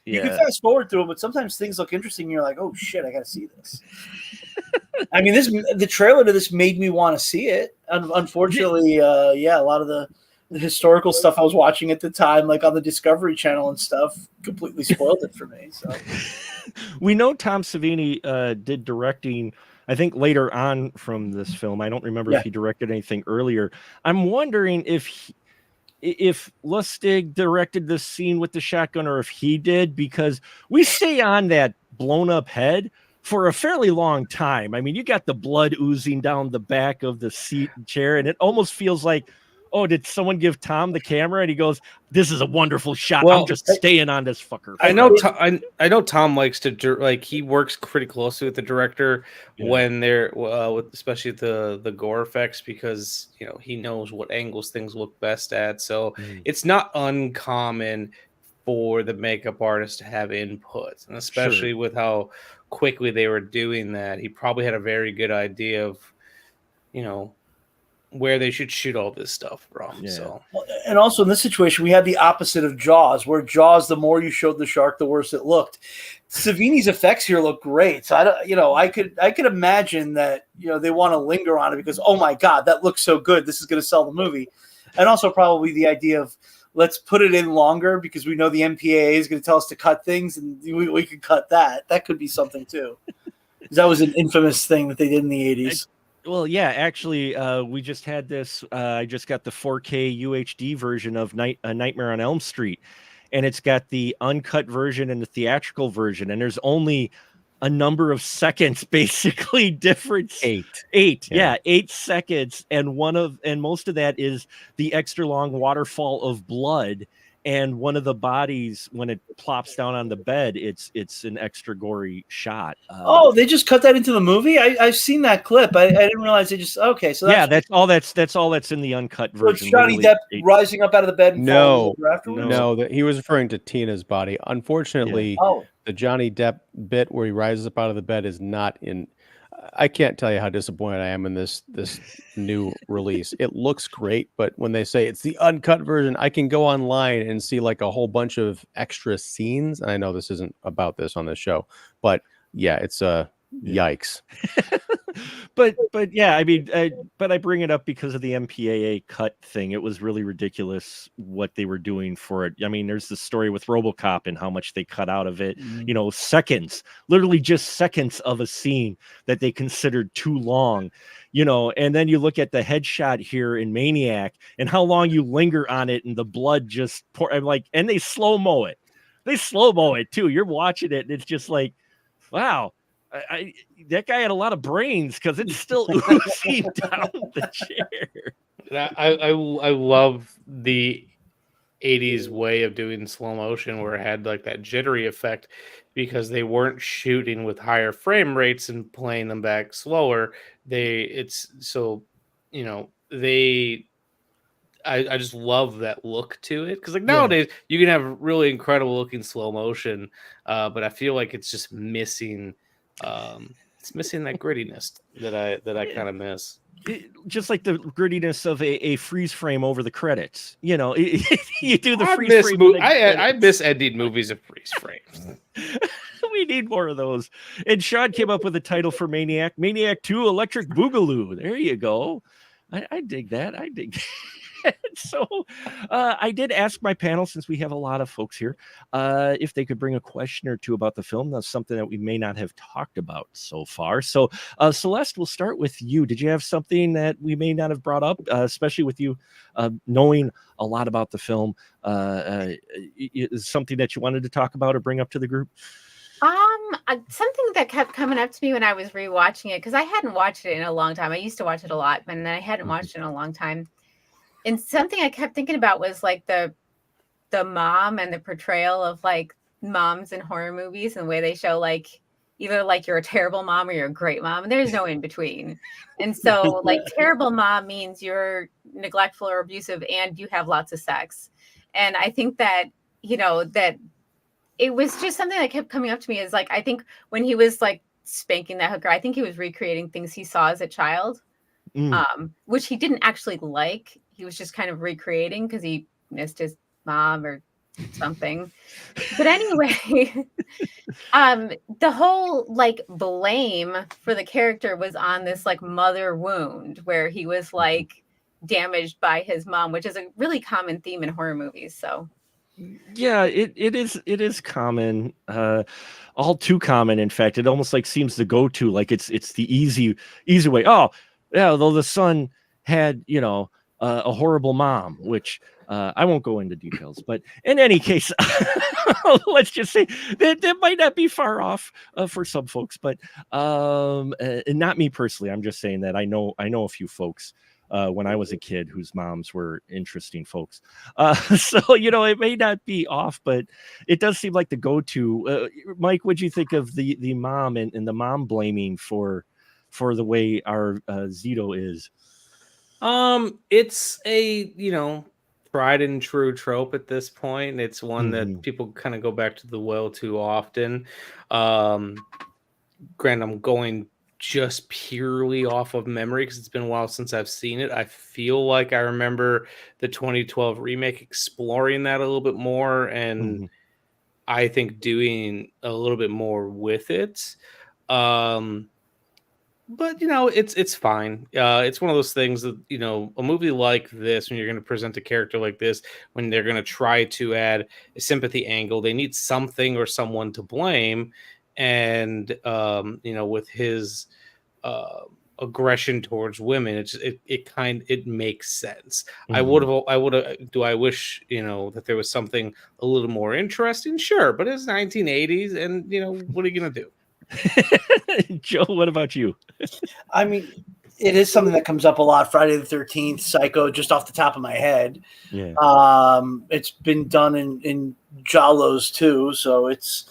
You can fast forward through them, but sometimes things look interesting. And you're like, oh shit, I got to see this. I mean, the trailer to this made me want to see it. Unfortunately, a lot of the historical stuff I was watching at the time, like on the Discovery Channel and stuff, completely spoiled it for me. So we know Tom Savini did directing, I think, later on from this film. I don't remember if he directed anything earlier. I'm wondering if Lustig directed this scene with the shotgun or if he did, because we stay on that blown up head for a fairly long time. I mean, you got the blood oozing down the back of the seat and chair, and it almost feels like, oh, did someone give Tom the camera? And he goes, "This is a wonderful shot. I'm just staying on this fucker." I know Tom likes to he works pretty closely with the director when they're especially the gore effects, because he knows what angles things look best at. So it's not uncommon for the makeup artist to have input, and especially with how quickly they were doing that, he probably had a very good idea of where they should shoot all this stuff from. Yeah. So, and also in this situation, we had the opposite of Jaws, where Jaws, the more you showed the shark, the worse it looked. Savini's effects here look great. So I could imagine that they want to linger on it because, oh my God, that looks so good. This is going to sell the movie, and also probably the idea of let's put it in longer because we know the MPAA is going to tell us to cut things, and we could cut that. That could be something too. That was an infamous thing that they did in the 80s. Well, yeah, actually, we just had this. I just got the 4K UHD version of Nightmare on Elm Street, and it's got the uncut version and the theatrical version, and there's only a number of seconds, basically difference. 8 seconds, and most of that is the extra long waterfall of blood. And one of the bodies, when it plops down on the bed, it's an extra gory shot. They just cut that into the movie? I've seen that clip. I didn't realize they just So that's all that's in the uncut version. So it's Johnny Depp rising up out of the bed. And that he was referring to Tina's body. Unfortunately, the Johnny Depp bit where he rises up out of the bed is not in. I can't tell you how disappointed I am in this new release. It looks great, but when they say it's the uncut version, I can go online and see like a whole bunch of extra scenes. And I know this isn't about this on the show, but yeah, it's yikes. but yeah, I mean, but I bring it up because of the MPAA cut thing. It was really ridiculous what they were doing for it. I mean, there's the story with RoboCop and how much they cut out of it. Seconds, literally just seconds of a scene that they considered too long. And then you look at the headshot here in Maniac and how long you linger on it, and the blood just pour. I'm like, and they slow mo it. They slow mo it too. You're watching it, and it's just like, wow. That guy had a lot of brains because it's still oozing down the chair. I love the 80s way of doing slow motion where it had like that jittery effect because they weren't shooting with higher frame rates and playing them back slower. I just love that look to it because nowadays you can have really incredible looking slow motion, but I feel like it's just missing. It's missing that grittiness that I kind of miss. Just like the grittiness of a freeze frame over the credits. You do the freeze frame. I miss ending movies of freeze frames. We need more of those. And Sean came up with a title for Maniac 2 Electric Boogaloo. There you go. I dig that. So I did ask my panel, since we have a lot of folks here, if they could bring a question or two about the film. That's something that we may not have talked about so far. So Celeste, we'll start with you. Did you have something that we may not have brought up, especially with you knowing a lot about the film? Is something that you wanted to talk about or bring up to the group? Something that kept coming up to me when I was rewatching it, because I hadn't watched it in a long time. I used to watch it a lot, but then I hadn't watched it in a long time. And something I kept thinking about was like the mom and the portrayal of like moms in horror movies and the way they show like either like you're a terrible mom or you're a great mom, and there's no in between. And so like terrible mom means you're neglectful or abusive and you have lots of sex. And I think that, that it was just something that kept coming up to me is like, I think when he was like spanking that hooker, I think he was recreating things he saw as a child, which he didn't actually like. He was just kind of recreating because he missed his mom or something. But anyway, the whole like blame for the character was on this like mother wound where he was like damaged by his mom, which is a really common theme in horror movies. So yeah, it is common, all too common. In fact, it almost like seems to go to like it's the easy way. Oh, yeah, though the son had a horrible mom, which I won't go into details, but in any case, let's just say that might not be far off for some folks, but and not me personally. I'm just saying that I know a few folks when I was a kid whose moms were interesting folks. So it may not be off, but it does seem like the go-to. Mike, what'd you think of the mom and the mom blaming for the way our Zito is? It's a tried and true trope at this point. It's one that people kind of go back to the well too often. Granted, I'm going just purely off of memory because it's been a while since I've seen it. I feel like I remember the 2012 remake exploring that a little bit more, and I think doing a little bit more with it. But it's fine. It's one of those things that a movie like this, when you're going to present a character like this, when they're going to try to add a sympathy angle, they need something or someone to blame. And with his aggression towards women, it makes sense. I wish that there was something a little more interesting. Sure, but it's 1980s, and what are you going to do? Joe, what about you? I mean, it is something that comes up a lot. Friday the 13th, Psycho, just off the top of my head. Yeah. It's been done in Giallos too, so it's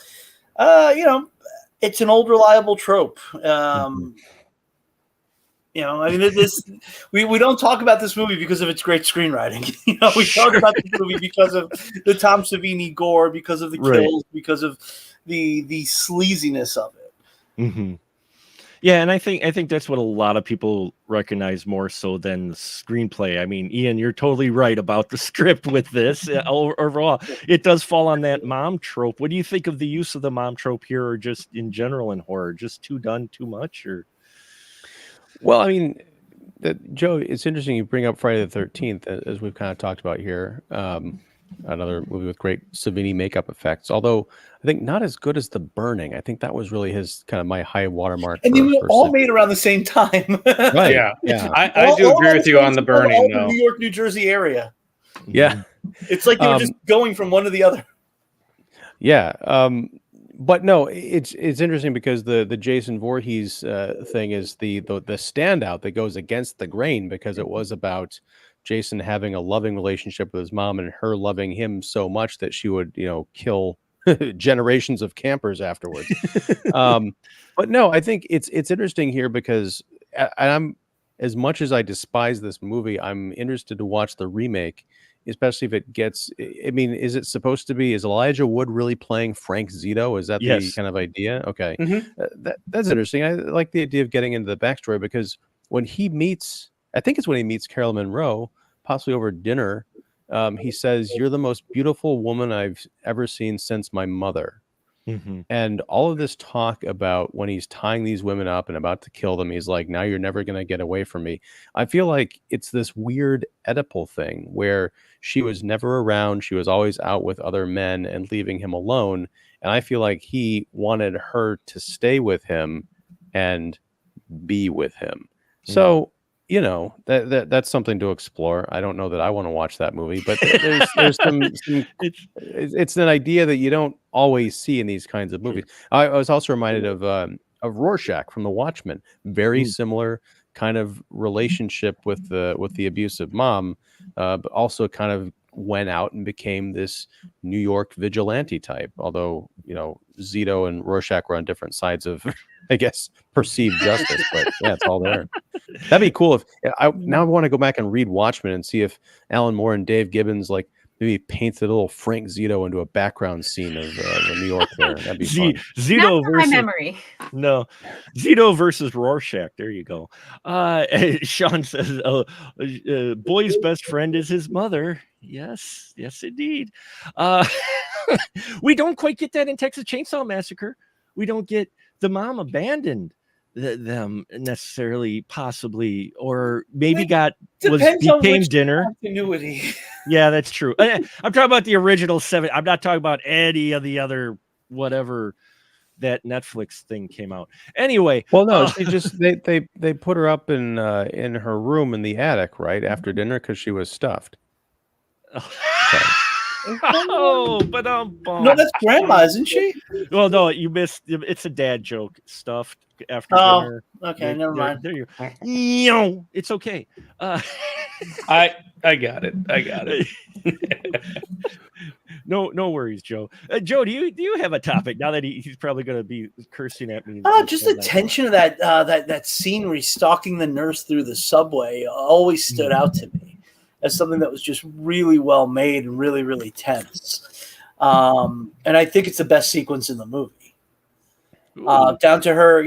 it's an old reliable trope. I mean, we don't talk about this movie because of its great screenwriting. We talk about this movie because of the Tom Savini gore, because of the kills, because of the sleaziness of it. Yeah, and I think that's what a lot of people recognize more so than the screenplay. I mean, Ian, you're totally right about the script with this. Overall, it does fall on that mom trope. What do you think of the use of the mom trope here, or just in general in horror? Just too much, or? Well, I mean, Joe, it's interesting you bring up Friday the 13th, as we've kind of talked about here. Another movie with great Savini makeup effects, although I think not as good as The Burning. I think that was really his kind of my high watermark. And they were all made around the same time. Right. Yeah. I do agree with you on The Burning, though. New York, New Jersey area. Yeah. It's like they were just going from one to the other. Yeah. But no, it's interesting because the Jason Voorhees thing is the standout that goes against the grain, because it was about Jason having a loving relationship with his mom and her loving him so much that she would, kill generations of campers afterwards. But no, I think it's interesting here because I'm, as much as I despise this movie, I'm interested to watch the remake, especially if it gets, I mean, is Elijah Wood really playing Frank Zito? Is that the kind of idea? Okay. That's interesting. I like the idea of getting into the backstory, because when he meets, I think it's when he meets Carolyn Monroe, possibly over dinner, he says, "You're the most beautiful woman I've ever seen since my mother." And all of this talk about when he's tying these women up and about to kill them, he's like, "Now you're never going to get away from me." I feel like it's this weird Oedipal thing where she was never around. She was always out with other men and leaving him alone. And I feel like he wanted her to stay with him and be with him. So, that's something to explore. I don't know that I want to watch that movie, but there's some it's an idea that you don't always see in these kinds of movies. I was also reminded of Rorschach from The Watchmen. Very similar kind of relationship with the abusive mom, but also kind of went out and became this New York vigilante type. Although, Zito and Rorschach were on different sides of, I guess, perceived justice, but yeah, it's all there. That'd be cool if now I want to go back and read Watchmen and see if Alan Moore and Dave Gibbons, like, maybe paint the little Frank Zito into a background scene of New York there. That'd be fun. Not Zito from my versus memory. no, Zito versus Rorschach. There you go. Sean says, "Boy's best friend is his mother." Yes, yes, indeed. Uh, we don't quite get that in Texas Chainsaw Massacre. We don't get the mom abandoned them necessarily, possibly, or maybe Depends on became which dinner. continuity. Yeah, that's true. I'm talking about the original 7. I'm not talking about any of the other whatever that Netflix thing came out. Anyway, Well, no, she just they put her up in her room in the attic right after dinner because she was stuffed. Oh, but No, that's grandma, isn't she? well, no, you missed. It's a dad joke. Stuffed after Oh, dinner. okay, never mind. There you. It's okay. I got it. I got it. No worries, Joe. Joe, do you have a topic now that he's probably going to be cursing at me? Just the tension of that scene where he's stalking the nurse through the subway always stood out to me as something that was just really well made and really, really tense. And I think it's the best sequence in the movie. Down to her,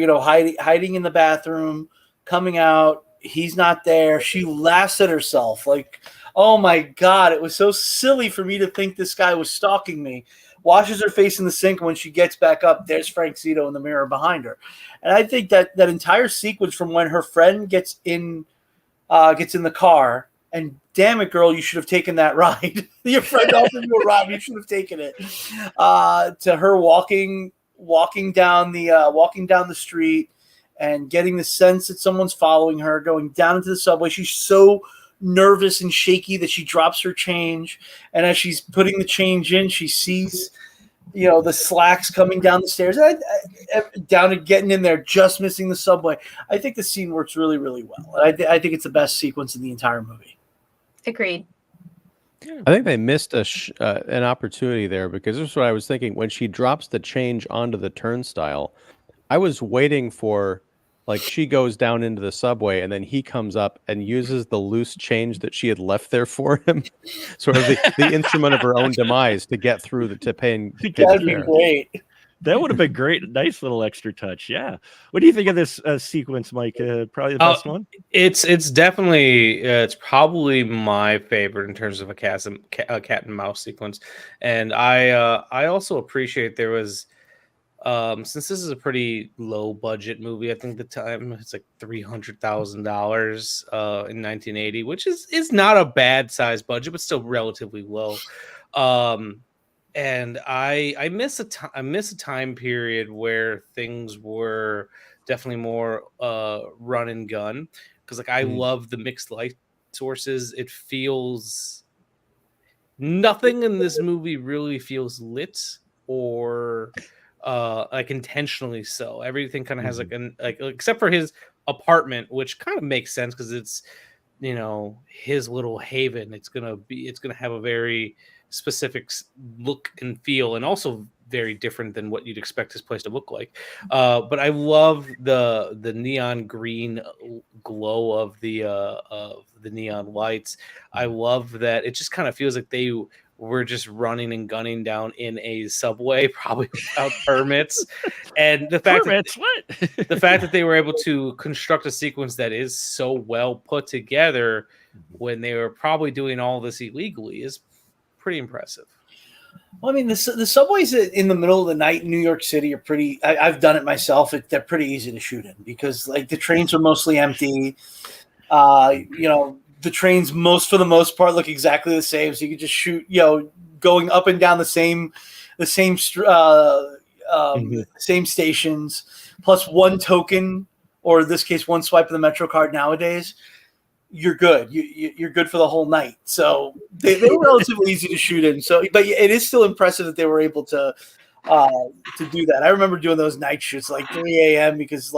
hiding in the bathroom, coming out. He's not there. She laughs at herself like, oh my God, it was so silly for me to think this guy was stalking me. Washes her face in the sink. And when she gets back up, there's Frank Zito in the mirror behind her. And I think that entire sequence from when her friend gets in the car and damn it, girl, you should have taken that ride. Your friend offered you a ride. You should have taken it. To her walking down the street and getting the sense that someone's following her, going down into the subway. She's so nervous and shaky that she drops her change. And as she's putting the change in, she sees, the slacks coming down the stairs, down and getting in there, just missing the subway. I think the scene works really, really well. I think it's the best sequence in the entire movie. Agreed. I think they missed an opportunity there because this is what I was thinking. When she drops the change onto the turnstile, I was waiting for, like, she goes down into the subway and then he comes up and uses the loose change that she had left there for him, sort of the instrument of her own demise to get through to paying. That'd be great. That would have been great. Nice little extra touch. Yeah. What do you think of this sequence, Mike? Probably the best one? It's definitely, it's probably my favorite in terms of a cat and mouse sequence. And I also appreciate there was, since this is a pretty low budget movie, I think the time it's like $300,000 in 1980, which is not a bad size budget, but still relatively low. And I miss a time period where things were definitely more run and gun, because I love the mixed light sources. It feels, nothing in this movie really feels lit or intentionally so. Everything kind of has except for his apartment, which kind of makes sense because it's his little haven. It's gonna have a very specific look and feel, and also very different than what you'd expect his place to look like. But I love the neon green glow of the neon lights. I love that it just kind of feels like they were just running and gunning down in a subway, probably without permits. And the fact that they were able to construct a sequence that is so well put together when they were probably doing all this illegally is pretty impressive. Well, I mean, the subways in the middle of the night in New York City are pretty. I've done it myself. They're pretty easy to shoot in because the trains are mostly empty. The trains for the most part look exactly the same, so you can just shoot. Going up and down the same stations, plus one token, or in this case, one swipe of the Metro card nowadays. You're good. You're good for the whole night. So they were relatively easy to shoot in. So, but it is still impressive that they were able to do that. I remember doing those night shoots like 3 a.m. because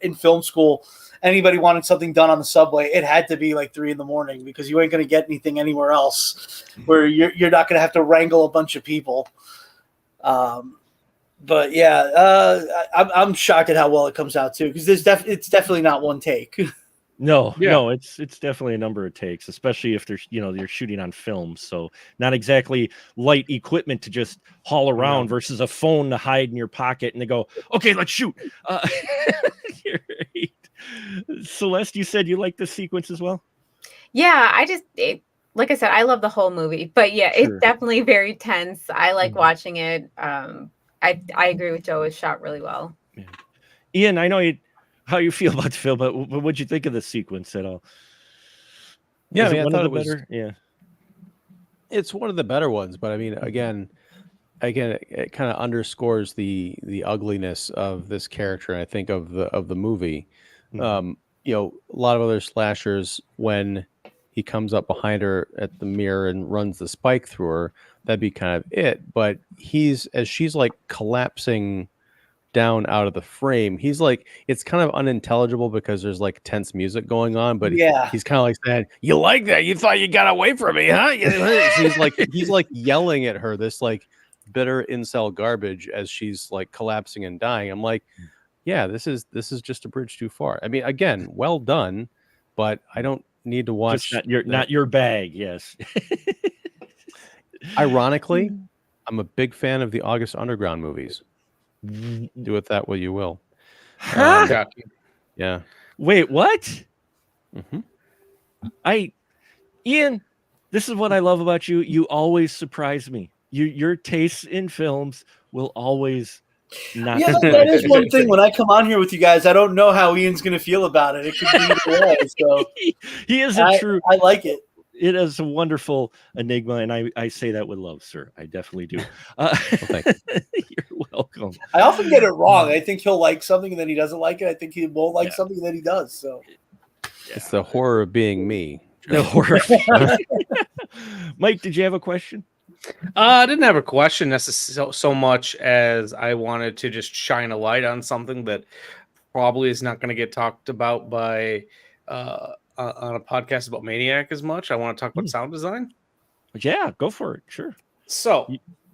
in film school, anybody wanted something done on the subway, it had to be like 3 a.m. because you ain't going to get anything anywhere else where you're not going to have to wrangle a bunch of people. But yeah, I'm shocked at how well it comes out too because it's definitely not one take. No, it's definitely a number of takes, especially if there's you're shooting on film, so not exactly light equipment to just haul around versus a phone to hide in your pocket and they go, okay, let's shoot. You're right. Celeste, you said you like this sequence as well? Yeah, like I said, I love the whole movie, but yeah, it's Sure. definitely very tense. I like Mhm. watching it. I agree with Joe. It's shot really well. Yeah. Ian, I know how you feel about the film, but what'd you think of the sequence at all? Yeah, Was I it mean, I one thought of it the was. better? Yeah. It's one of the better ones, but I mean, again, it kind of underscores the ugliness of this character. And I think of the movie. Mhm. A lot of other slashers, when he comes up behind her at the mirror and runs the spike through her, that'd be kind of it. But as she's like collapsing down out of the frame, he's like, it's kind of unintelligible because there's like tense music going on, but Yeah. he's kind of like saying, "You like that? You thought you got away from me, huh?" So he's like yelling at her this like bitter incel garbage as she's like collapsing and dying. I'm like, yeah, this is just a bridge too far. I mean, again, well done, but I don't need to Just watch that. not your bag, yes. Ironically, I'm a big fan of the August Underground movies. Do with that what you will. Huh? Shocking. Yeah. Wait, what? hmm Ian, this is what I love about you. You always surprise me. Your tastes in films will always not Yeah, that surprise is me. one thing. When I come on here with you guys, I don't know how Ian's going to feel about it. It could be either way. So He is a true. I like it. It is a wonderful enigma, and I say that with love, sir. I definitely do. thank You're welcome. I often get it wrong. I think he'll like something and then he doesn't like it. I think he won't like something and then he does. So It's the horror of being me. The horror. Mike, did you have a question? I didn't have a question necessarily so much as I wanted to just shine a light on something that probably is not going to get talked about by on a podcast about Maniac as much. I want to talk about sound design. Yeah, go for it. Sure. So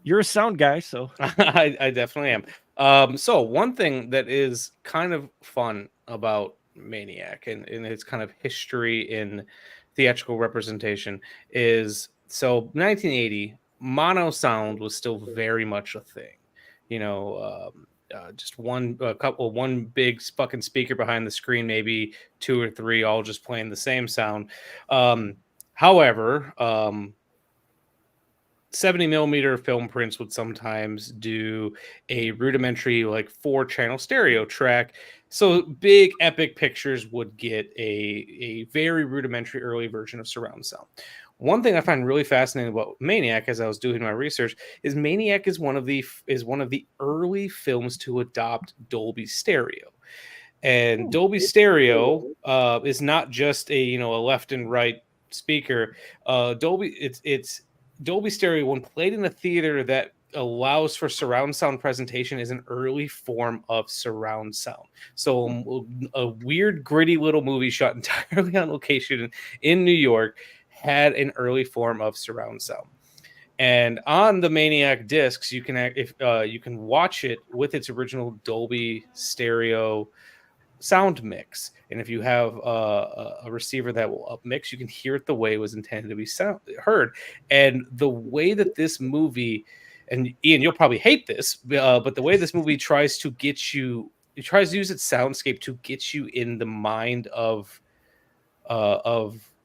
You're a sound guy, so I definitely am. So one thing that is kind of fun about Maniac and its kind of history in theatrical representation is 1980 mono sound was still very much a thing. Just one big fucking speaker behind the screen, maybe two or three, all just playing the same sound. However, 70 millimeter film prints would sometimes do a rudimentary like 4-channel stereo track. So big epic pictures would get a very rudimentary early version of surround sound. One thing I find really fascinating about Maniac, as I was doing my research, is Maniac is one of the early films to adopt Dolby Stereo. And Dolby Stereo is not just a left and right speaker. It's Dolby Stereo, when played in a theater that allows for surround sound presentation, is an early form of surround sound. So a weird, gritty little movie shot entirely on location in New York had an early form of surround sound. And on the Maniac discs, you can watch it with its original Dolby Stereo sound mix, and if you have a receiver that will up mix, you can hear it the way it was intended to be heard. And the way that this movie, and Ian, you'll probably hate this, but the way this movie tries to use its soundscape to get you in the mind of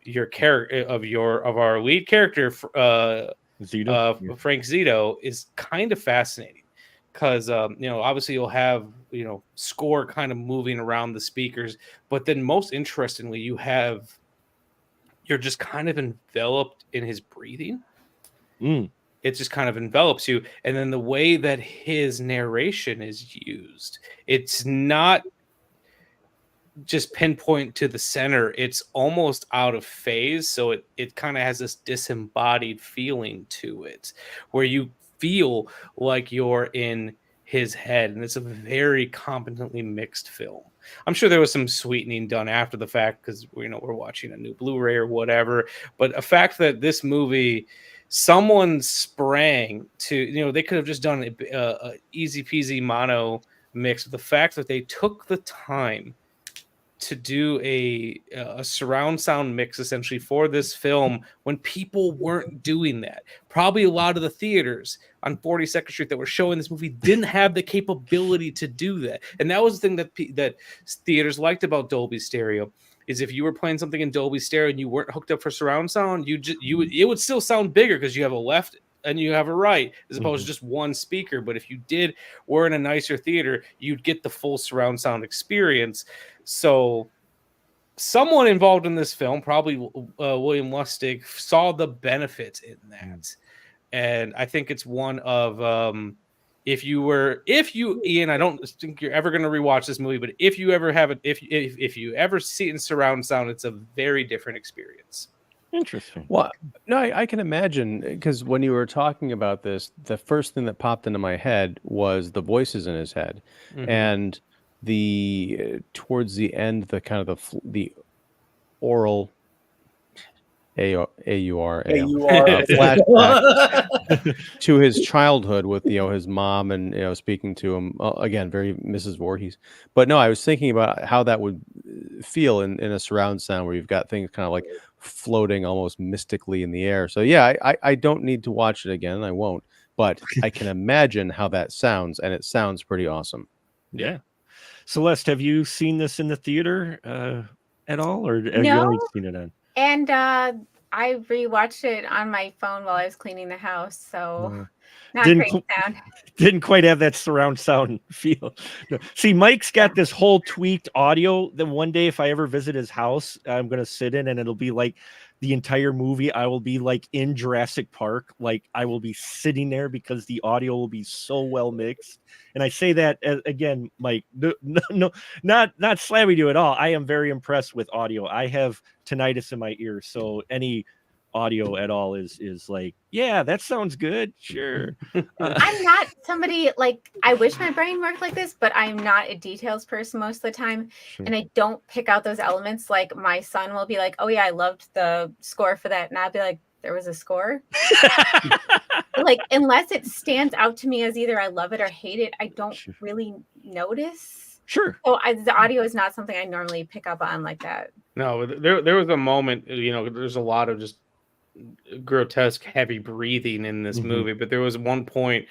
your character, of our lead character, Zito. Frank Zito, is kind of fascinating. Because obviously you'll have score kind of moving around the speakers, but then most interestingly, you're just kind of enveloped in his breathing. It just kind of envelops you, and then the way that his narration is used, it's not just pinpoint to the center. It's almost out of phase, so it kind of has this disembodied feeling to it, where you feel like you're in his head, and it's a very competently mixed film. I'm sure there was some sweetening done after the fact because we're watching a new Blu-ray or whatever, but a fact that this movie, someone sprang to, they could have just done a easy peasy mono mix. The fact that they took the time to do a surround sound mix essentially for this film when people weren't doing that. Probably a lot of the theaters on 42nd Street that were showing this movie didn't have the capability to do that. And that was the thing that theaters liked about Dolby Stereo, is if you were playing something in Dolby Stereo and you weren't hooked up for surround sound, it would still sound bigger because you have a left and you have a right, as opposed to just one speaker. But if you were in a nicer theater, you'd get the full surround sound experience. So someone involved in this film, probably William Lustig, saw the benefits in that. And I think it's one of if you Ian, I don't think you're ever going to rewatch this movie, but if you ever have it, if you ever see it in surround sound, it's a very different experience. Interesting. Well, no, I can imagine, because when you were talking about this, the first thing that popped into my head was the voices in his head, and the towards the end, the kind of the oral AUR flashback to his childhood with his mom and speaking to him again, very Mrs. Voorhees. But no, I was thinking about how that would feel in a surround sound where you've got things kind of like floating almost mystically in the air. So yeah, I don't need to watch it again. I won't, but I can imagine how that sounds, and it sounds pretty awesome. Yeah. Celeste, have you seen this in the theater at all, or have you No. only seen it on? And I rewatched it on my phone while I was cleaning the house, so not Didn't great sound. Didn't quite have that surround sound feel. No. See, Mike's got this whole tweaked audio that one day, if I ever visit his house, I'm going to sit in and it'll be like the entire movie. I will be like in Jurassic Park. Like I will be sitting there because the audio will be so well mixed. And I say that again, Mike, no, not slamming you at all. I am very impressed with audio. I have tinnitus in my ears, so any audio at all is like, yeah, that sounds good, sure. I'm not somebody like, I wish my brain worked like this, but I'm not a details person most of the time. Sure. And I don't pick out those elements. Like my son will be like, oh yeah, I loved the score for that, and I'll be like, there was a score. Like unless it stands out to me as either I love it or hate it, I don't really notice. Sure. So the audio is not something I normally pick up on like that. No, there was a moment, there's a lot of just grotesque heavy breathing in this movie, but there was one point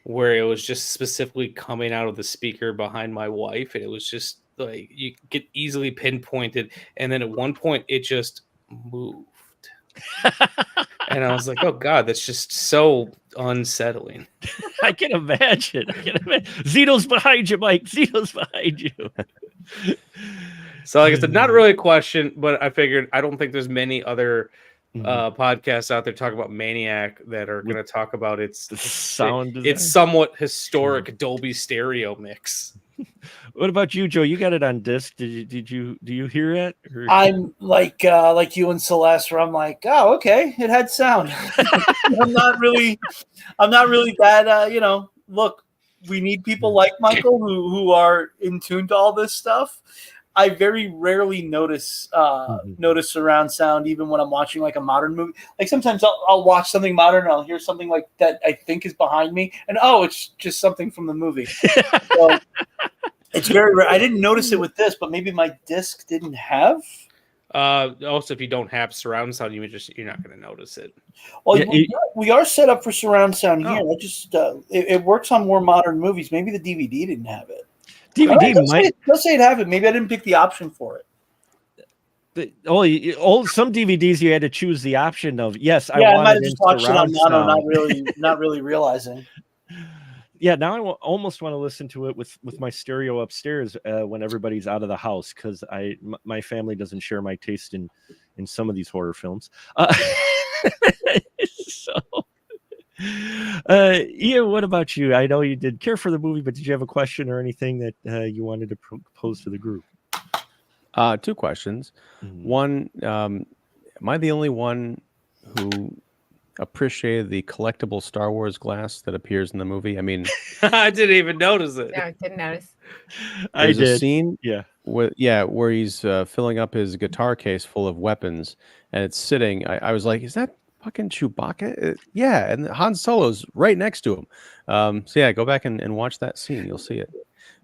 where it was just specifically coming out of the speaker behind my wife, and it was just like you get easily pinpointed, and then at one point it just moved. And I was like, oh god, that's just so unsettling. I can imagine. Zito's behind you, Mike. Zito's behind you. So like I said, not really a question, but I figured I don't think there's many other podcasts out there talking about Maniac that are going to talk about its sound design. It's somewhat historic Dolby Stereo mix. What about you, Joe? You got it on disc. Do you hear it? Or... I'm like you and Celeste, where I'm like, oh, okay, it had sound. I'm not really that. Look, we need people like Michael who are in tune to all this stuff. I very rarely notice surround sound, even when I'm watching like a modern movie. Like sometimes I'll watch something modern and I'll hear something like that I think is behind me, and it's just something from the movie. So it's very rare. I didn't notice it with this, but maybe my disc didn't have. Also, if you don't have surround sound, you're not going to notice it. Well, we are set up for surround sound here. I just it works on more modern movies. Maybe the DVD didn't have it. DVD let's say it have it. Maybe I didn't pick the option for it. Some DVDs you had to choose the option of I might have just watched it on mono, not really realizing. Yeah, now I almost want to listen to it with my stereo upstairs when everybody's out of the house, because my family doesn't share my taste in some of these horror films. So. Ian, what about you? I know you did care for the movie, but did you have a question or anything that you wanted to pose to the group? Two questions. One, am I the only one who appreciated the collectible Star Wars glass that appears in the movie? I mean, I didn't even notice it. No, I didn't notice. There's a scene, where he's filling up his guitar case full of weapons, and it's sitting. I was like, is that fucking Chewbacca? Yeah, and Han Solo's right next to him. So yeah, go back and watch that scene. You'll see it.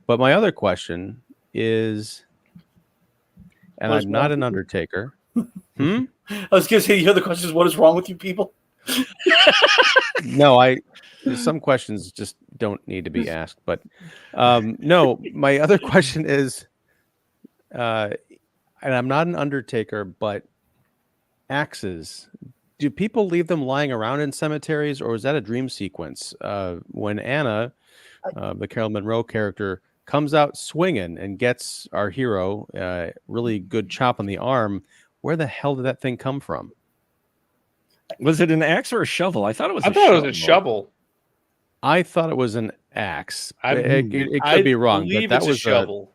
But my other question is, and What's I'm not wrong an with you? undertaker. I was going to say, the other question is, what is wrong with you people? No, some questions just don't need to be asked. But no, my other question is, and I'm not an undertaker, but axes. Do people leave them lying around in cemeteries, or is that a dream sequence? When Anna, the Carol Monroe character, comes out swinging and gets our hero really good chop on the arm, where the hell did that thing come from? Was it an axe or a shovel? I thought it was. I thought it was a shovel. I thought it was an axe. I It could be wrong, but believe that it's was a shovel.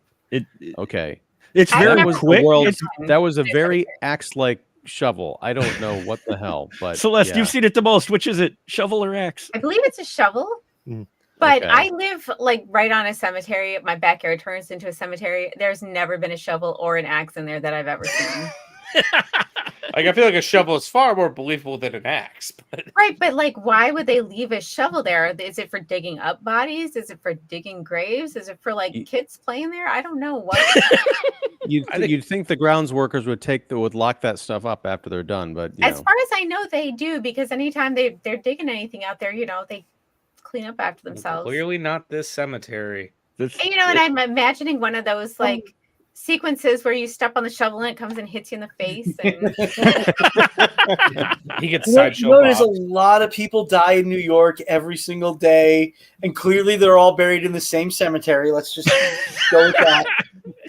okay. It's I very never quick. seen That was a very axe-like shovel. I don't know what the hell, but Celeste, yeah. you've seen it the most. Which is it, shovel or axe? I believe it's a shovel. Mm. But Okay. I live like right on a cemetery. My backyard turns into a cemetery. There's never been a shovel or an axe in there that I've ever seen. Like, I feel like a shovel is far more believable than an axe. But Right, but like, why would they leave a shovel there? Is it for digging up bodies? Is it for digging graves? Is it for like kids playing there? I don't know what. You'd think the grounds workers would lock that stuff up after they're done, but As far as I know, they do, because anytime they're digging anything out there, they clean up after themselves. clearly not this cemetery. And, and I'm imagining one of those like sequences where you step on the shovel and it comes and hits you in the face. And He gets Sideshow. There's a lot of people die in New York every single day, and clearly they're all buried in the same cemetery. Let's just go with that.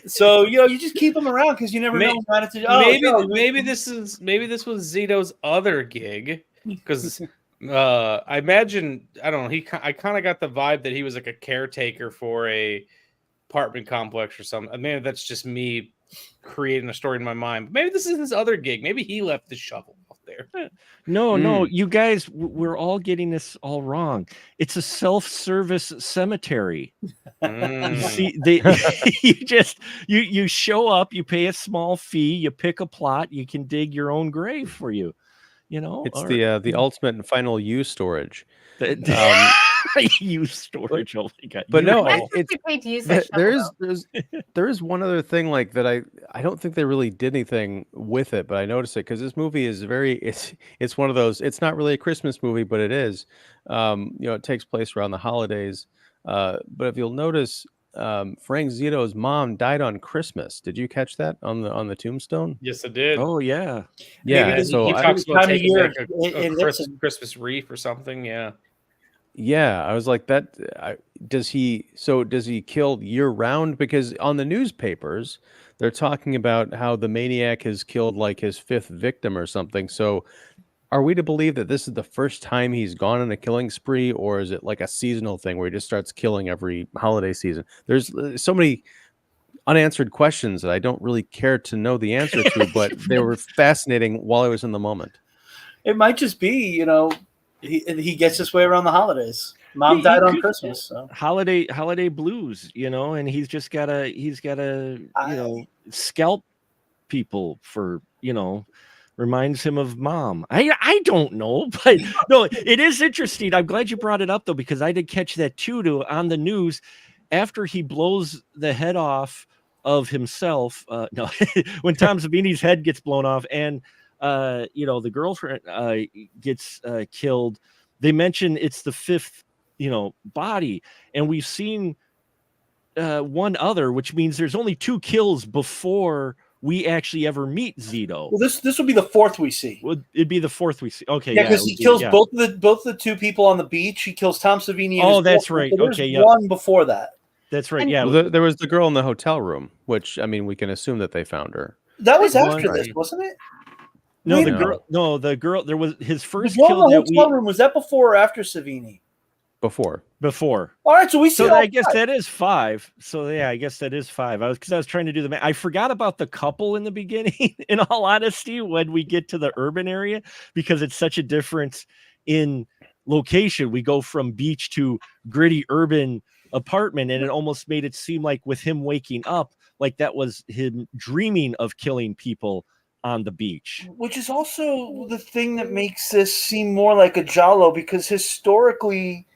So you just keep them around because you never know when to. Maybe this was Zito's other gig, because I imagine, I don't know, I kind of got the vibe that he was like a caretaker for a apartment complex or something. Maybe that's just me creating a story in my mind. Maybe this is his other gig. Maybe he left the shovel out there. No, you guys, we're all getting this all wrong. It's a self-service cemetery. See, you show up, you pay a small fee, you pick a plot, you can dig your own grave for you. It's the ultimate and final use storage. Use storage. Oh my god! But no, there is one other thing like that. I don't think they really did anything with it, but I noticed it because this movie is it's one of those. It's not really a Christmas movie, but it is. It takes place around the holidays. But if you'll notice, Frank Zito's mom died on Christmas. Did you catch that on the tombstone? Yes, I did. Oh yeah, yeah. So he talks about taking like a Christmas wreath or something. Yeah. Yeah, I was like that. Does he kill year round? Because on the newspapers, they're talking about how the Maniac has killed like his 5th victim or something. So are we to believe that this is the first time he's gone on a killing spree, or is it like a seasonal thing where he just starts killing every holiday season? There's so many unanswered questions that I don't really care to know the answer to, but they were fascinating while I was in the moment. It might just be, he gets his way around the holidays. Mom died on Christmas, so. holiday blues, and he's gotta scalp people for, reminds him of mom. I don't know, but no, it is interesting. I'm glad you brought it up though, because I did catch that too on the news after he blows the head off of himself. When Tom Savini's head gets blown off and the girlfriend gets killed. They mention it's the 5th, body, and we've seen one other, which means there's only 2 kills before we actually ever meet Zito. Well, this would be the 4th we see. Well, it'd be the 4th we see. Okay, yeah, because he kills both the 2 people on the beach. He kills Tom Savini. Oh, that's right. Okay, yeah. One before that. That's right. Yeah, well, there was the girl in the hotel room, which we can assume that they found her. That was after this, wasn't it? No, the girl. There was his first kill. The hotel room, was that before or after Savini? Before. All right, so we see. So I guess that is 5. So yeah, I guess that is 5. I was trying to do the math. I forgot about the couple in the beginning. In all honesty, when we get to the urban area, because it's such a difference in location. We go from beach to gritty urban apartment, and it almost made it seem like with him waking up, like that was him dreaming of killing people on the beach, which is also the thing that makes this seem more like a giallo, because historically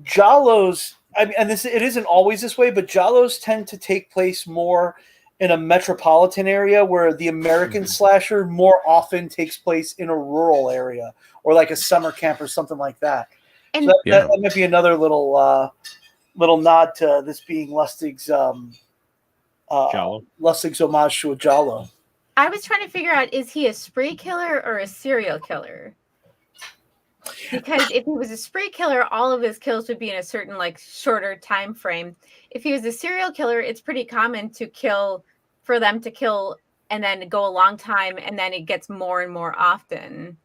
giallos, it isn't always this way, but giallos tend to take place more in a metropolitan area, where the American slasher more often takes place in a rural area or like a summer camp or something like that. And So that might be another little nod to this being Lustig's homage to a Giallo. I was trying to figure out, is he a spree killer or a serial killer? Because if he was a spree killer, all of his kills would be in a certain like shorter time frame. If he was a serial killer, it's pretty common for them to kill and then go a long time, and then it gets more and more often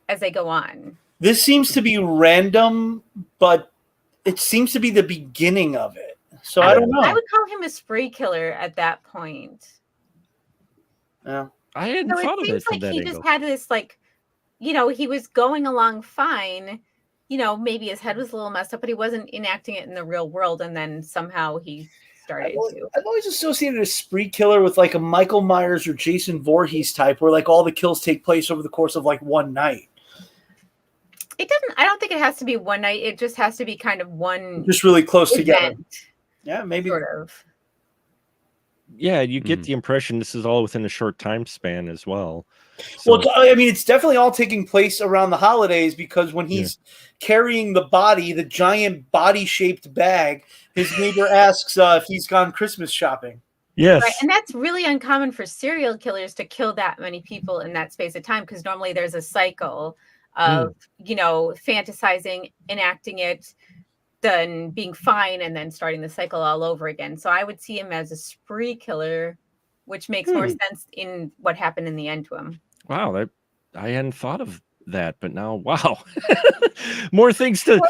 as they go on. This seems to be random, but it seems to be the beginning of it. So I don't know. I would call him a spree killer at that point. Yeah, I hadn't thought of it from that he angle. just had this like, he was going along fine. Maybe his head was a little messed up, but he wasn't enacting it in the real world. And then somehow he started to. I've always associated a spree killer with like a Michael Myers or Jason Voorhees type, where like all the kills take place over the course of like one night. It doesn't. I don't think it has to be one night. It just has to be kind of one. Just really close event, together. Yeah, maybe. Sort of. Yeah, you get the impression this is all within a short time span as well. So, Well, I mean, it's definitely all taking place around the holidays, because when he's carrying the giant body-shaped bag, his neighbor asks if he's gone Christmas shopping. yes. Right, and that's really uncommon for serial killers to kill that many people in that space of time, because normally there's a cycle of fantasizing, enacting it, then being fine, and then starting the cycle all over again. So I would see him as a spree killer, which makes more sense in what happened in the end to him. Wow, I hadn't thought of that, but now, wow, more things to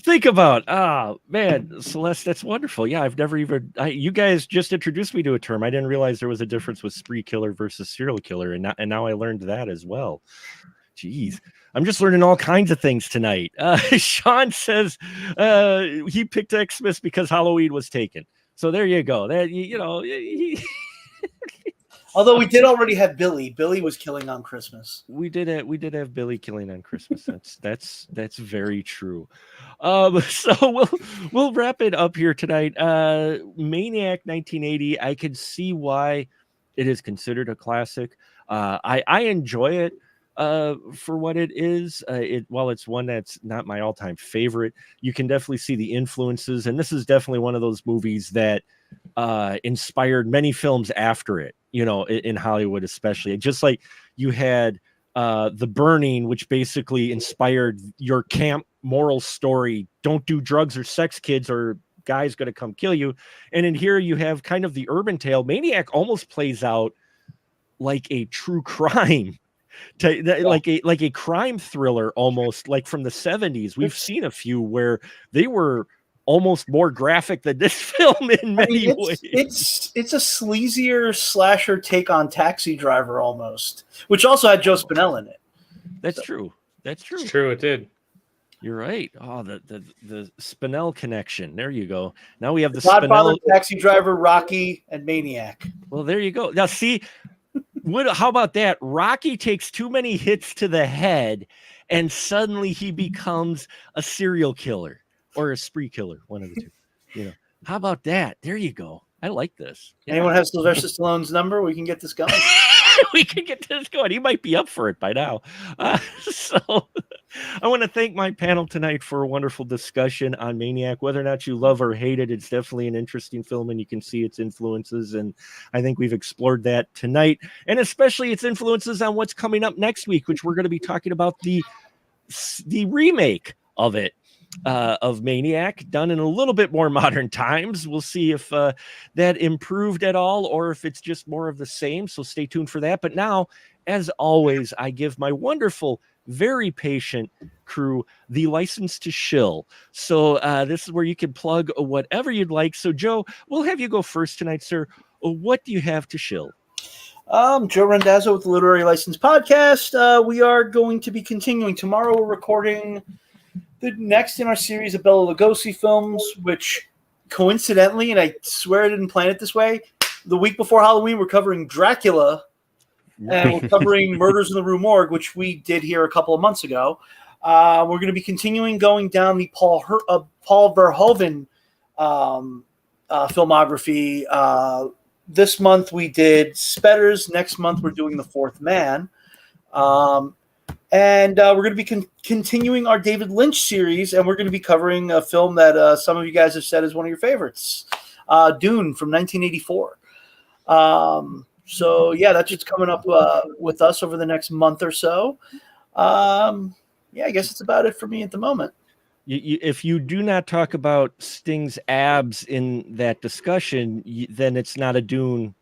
think about. Ah, man, Celeste, that's wonderful. Yeah, I've never even. You guys just introduced me to a term. I didn't realize there was a difference with spree killer versus serial killer, and now I learned that as well. Jeez, I'm just learning all kinds of things tonight. Sean says he picked Xmas because Halloween was taken. So there you go. That Although we did already have Billy. Billy was killing on Christmas. We did have Billy killing on Christmas. That's very true. So we'll wrap it up here tonight. Maniac 1980. I can see why it is considered a classic. I enjoy it for what it is. While it's one that's not my all-time favorite, you can definitely see the influences, and this is definitely one of those movies that inspired many films after it, in Hollywood especially. Just like you had The Burning, which basically inspired your camp moral story: don't do drugs or sex, kids, or guy's gonna come kill you. And in here you have kind of the urban tale. Maniac almost plays out like a true crime, like a crime thriller, almost like from the 70s. We've seen a few where they were almost more graphic than this film in many ways. It's a sleazier slasher take on Taxi Driver almost, which also had Joe Spinell in it. That's true. That's true. It's true, it did. You're right. Oh, the Spinell connection. There you go. Now we have the Godfather, Spinell, Taxi Driver, Rocky, and Maniac. Well, there you go. Now see, how about that? Rocky takes too many hits to the head, and suddenly he becomes a serial killer or a spree killer, one of the two. How about that? There you go. I like this. Yeah. Anyone have Sylvester Stallone's number? We can get this going. We can get this going. He might be up for it by now. So I want to thank my panel tonight for a wonderful discussion on Maniac. Whether or not you love or hate it, it's definitely an interesting film, and you can see its influences. And I think we've explored that tonight, and especially its influences on what's coming up next week, which we're going to be talking about the remake of it. Of Maniac, done in a little bit more modern times. We'll see if that improved at all, or if it's just more of the same. So stay tuned for that. But now, as always, I give my wonderful, very patient crew the license to shill. So this is where you can plug whatever you'd like. So Joe, we'll have you go first tonight, sir. What do you have to shill? Joe Randazzo with the Literary License Podcast. We are going to be continuing. Tomorrow we're recording the next in our series of Bela Lugosi films, which coincidentally, and I swear I didn't plan it this way, the week before Halloween, we're covering Dracula, and we're covering Murders in the Rue Morgue, which we did here a couple of months ago. We're going to be continuing going down the Paul Verhoeven filmography, this month we did Spetters. Next month we're doing The Fourth Man. And we're going to be continuing our David Lynch series, and we're going to be covering a film that some of you guys have said is one of your favorites, Dune from 1984. So, yeah, that's just coming up with us over the next month or so. Yeah, I guess it's about it for me at the moment. If you do not talk about Sting's abs in that discussion, then it's not a Dune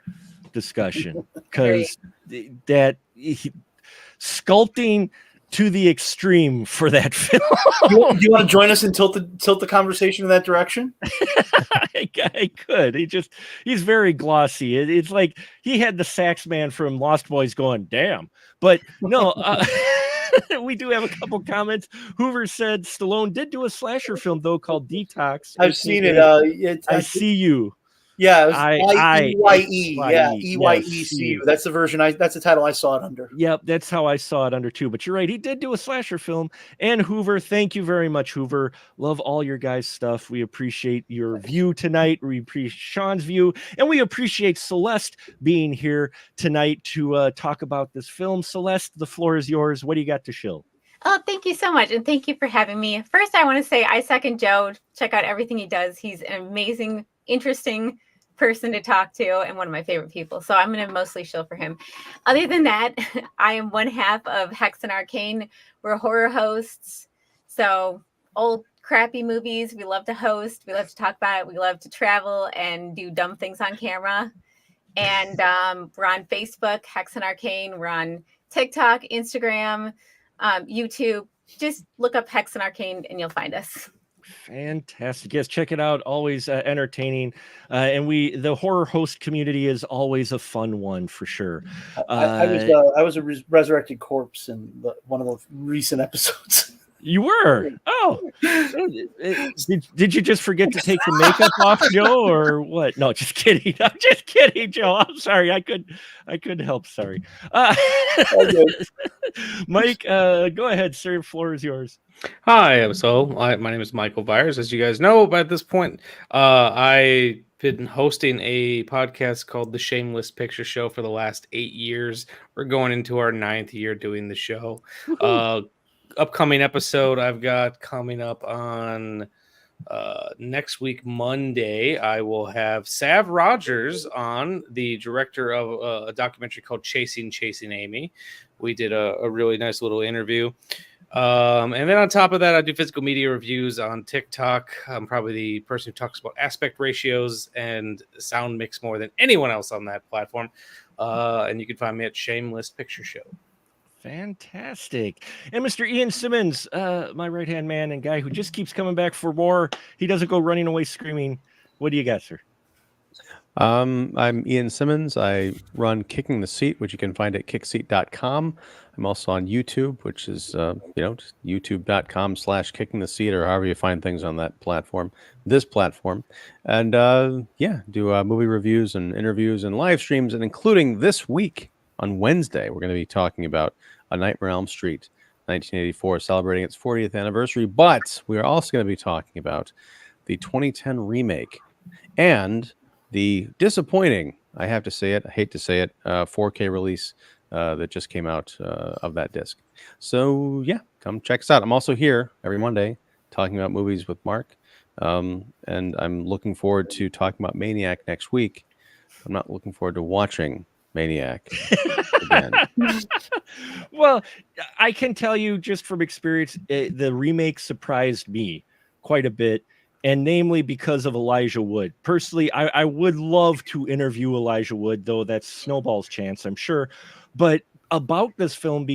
discussion, because sculpting to the extreme for that film. Do you want to join us and tilt the conversation in that direction? I could. He's very glossy. It's like he had the sax man from Lost Boys going, damn. But no, we do have a couple comments. Hoover said Stallone did do a slasher film, though, called Detox. I've seen it. I See You. Yeah, it was EYE. Yeah, EYECU. Yes. That's the version. That's the title I saw it under. Yep, that's how I saw it under too. But you're right, he did do a slasher film. And Hoover, thank you very much, Hoover. Love all your guys' stuff. We appreciate your view tonight. We appreciate Sean's view, and we appreciate Celeste being here tonight to talk about this film. Celeste, the floor is yours. What do you got to shill? Oh, thank you so much. And thank you for having me. First, I want to say I second Joe. Check out everything he does. He's an amazing, interesting person to talk to and one of my favorite people. So I'm going to mostly shill for him. Other than that, I am one half of Hex and Arcane. We're horror hosts. So old crappy movies, we love to host. We love to talk about it. We love to travel and do dumb things on camera. And we're on Facebook, Hex and Arcane. We're on TikTok, Instagram, YouTube. Just look up Hex and Arcane and you'll find us. Fantastic. Yes, check it out. Always entertaining. And the horror host community is always a fun one for sure. I was a resurrected corpse in one of the recent episodes. You were? Oh. Did you just forget to take the makeup off, Joe, or what? No, just kidding. I'm just kidding, Joe. I'm sorry. I couldn't help. Sorry. Mike, go ahead, sir. The floor is yours. Hi, my name is Michael Byers. As you guys know, by this point, I've been hosting a podcast called The Shameless Picture Show for the last 8 years. We're going into our 9th year doing the show. Upcoming episode I've got coming up on next week, Monday. I will have Sav Rogers on, the director of a documentary called Chasing Amy. We did a really nice little interview. And then on top of that, I do physical media reviews on TikTok. I'm probably the person who talks about aspect ratios and sound mix more than anyone else on that platform. And you can find me at Shameless Picture Show. Fantastic. And Mr. Ian Simmons, my right-hand man and guy who just keeps coming back for more. He doesn't go running away screaming. What do you got, sir? I'm Ian Simmons. I run Kicking the Seat, which you can find at kickseat.com. I'm also on YouTube, which is, just youtube.com/kicking the seat, or however you find things on that platform, this platform. And do movie reviews and interviews and live streams. And including this week on Wednesday, we're going to be talking about A Nightmare on Elm Street, 1984, celebrating its 40th anniversary. But we are also going to be talking about the 2010 remake and the disappointing, I have to say it, I hate to say it, 4K release that just came out of that disc. So, yeah, come check us out. I'm also here every Monday talking about movies with Mark. And I'm looking forward to talking about Maniac next week. I'm not looking forward to watching Maniac again. Well, I can tell you just from experience, the remake surprised me quite a bit. And namely because of Elijah Wood. Personally, I would love to interview Elijah Wood, though that's snowball's chance, I'm sure. But about this film,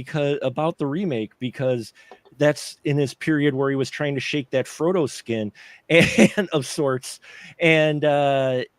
about the remake, because that's in his period where he was trying to shake that Frodo skin and of sorts. And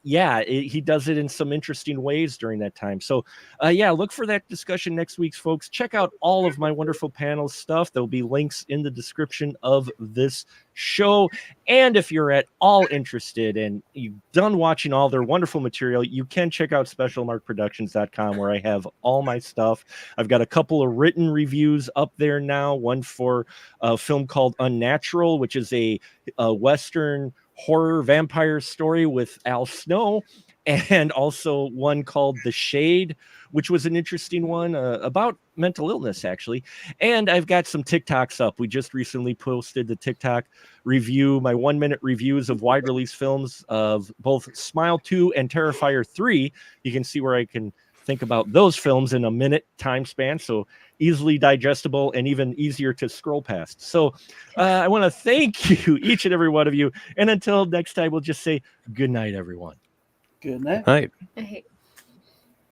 he does it in some interesting ways during that time. So look for that discussion next week, folks. Check out all of my wonderful panel stuff. There'll be links in the description of this show. And if you're at all interested and you've done watching all their wonderful material, you can check out specialmarkproductions.com, where I have all my stuff. I've got a couple of written reviews up there now, one for a film called Unnatural, which is a Western horror vampire story with Al Snow. and also one called The Shade, which was an interesting one about mental illness, actually. And I've got some TikToks up. We just recently posted the TikTok review, my 1-minute reviews of wide release films of both Smile 2 and Terrifier 3. You can see where I can think about those films in a minute time span. So easily digestible and even easier to scroll past. So I want to thank you, each and every one of you. And until next time, we'll just say good night, everyone. Good night. Night. I hate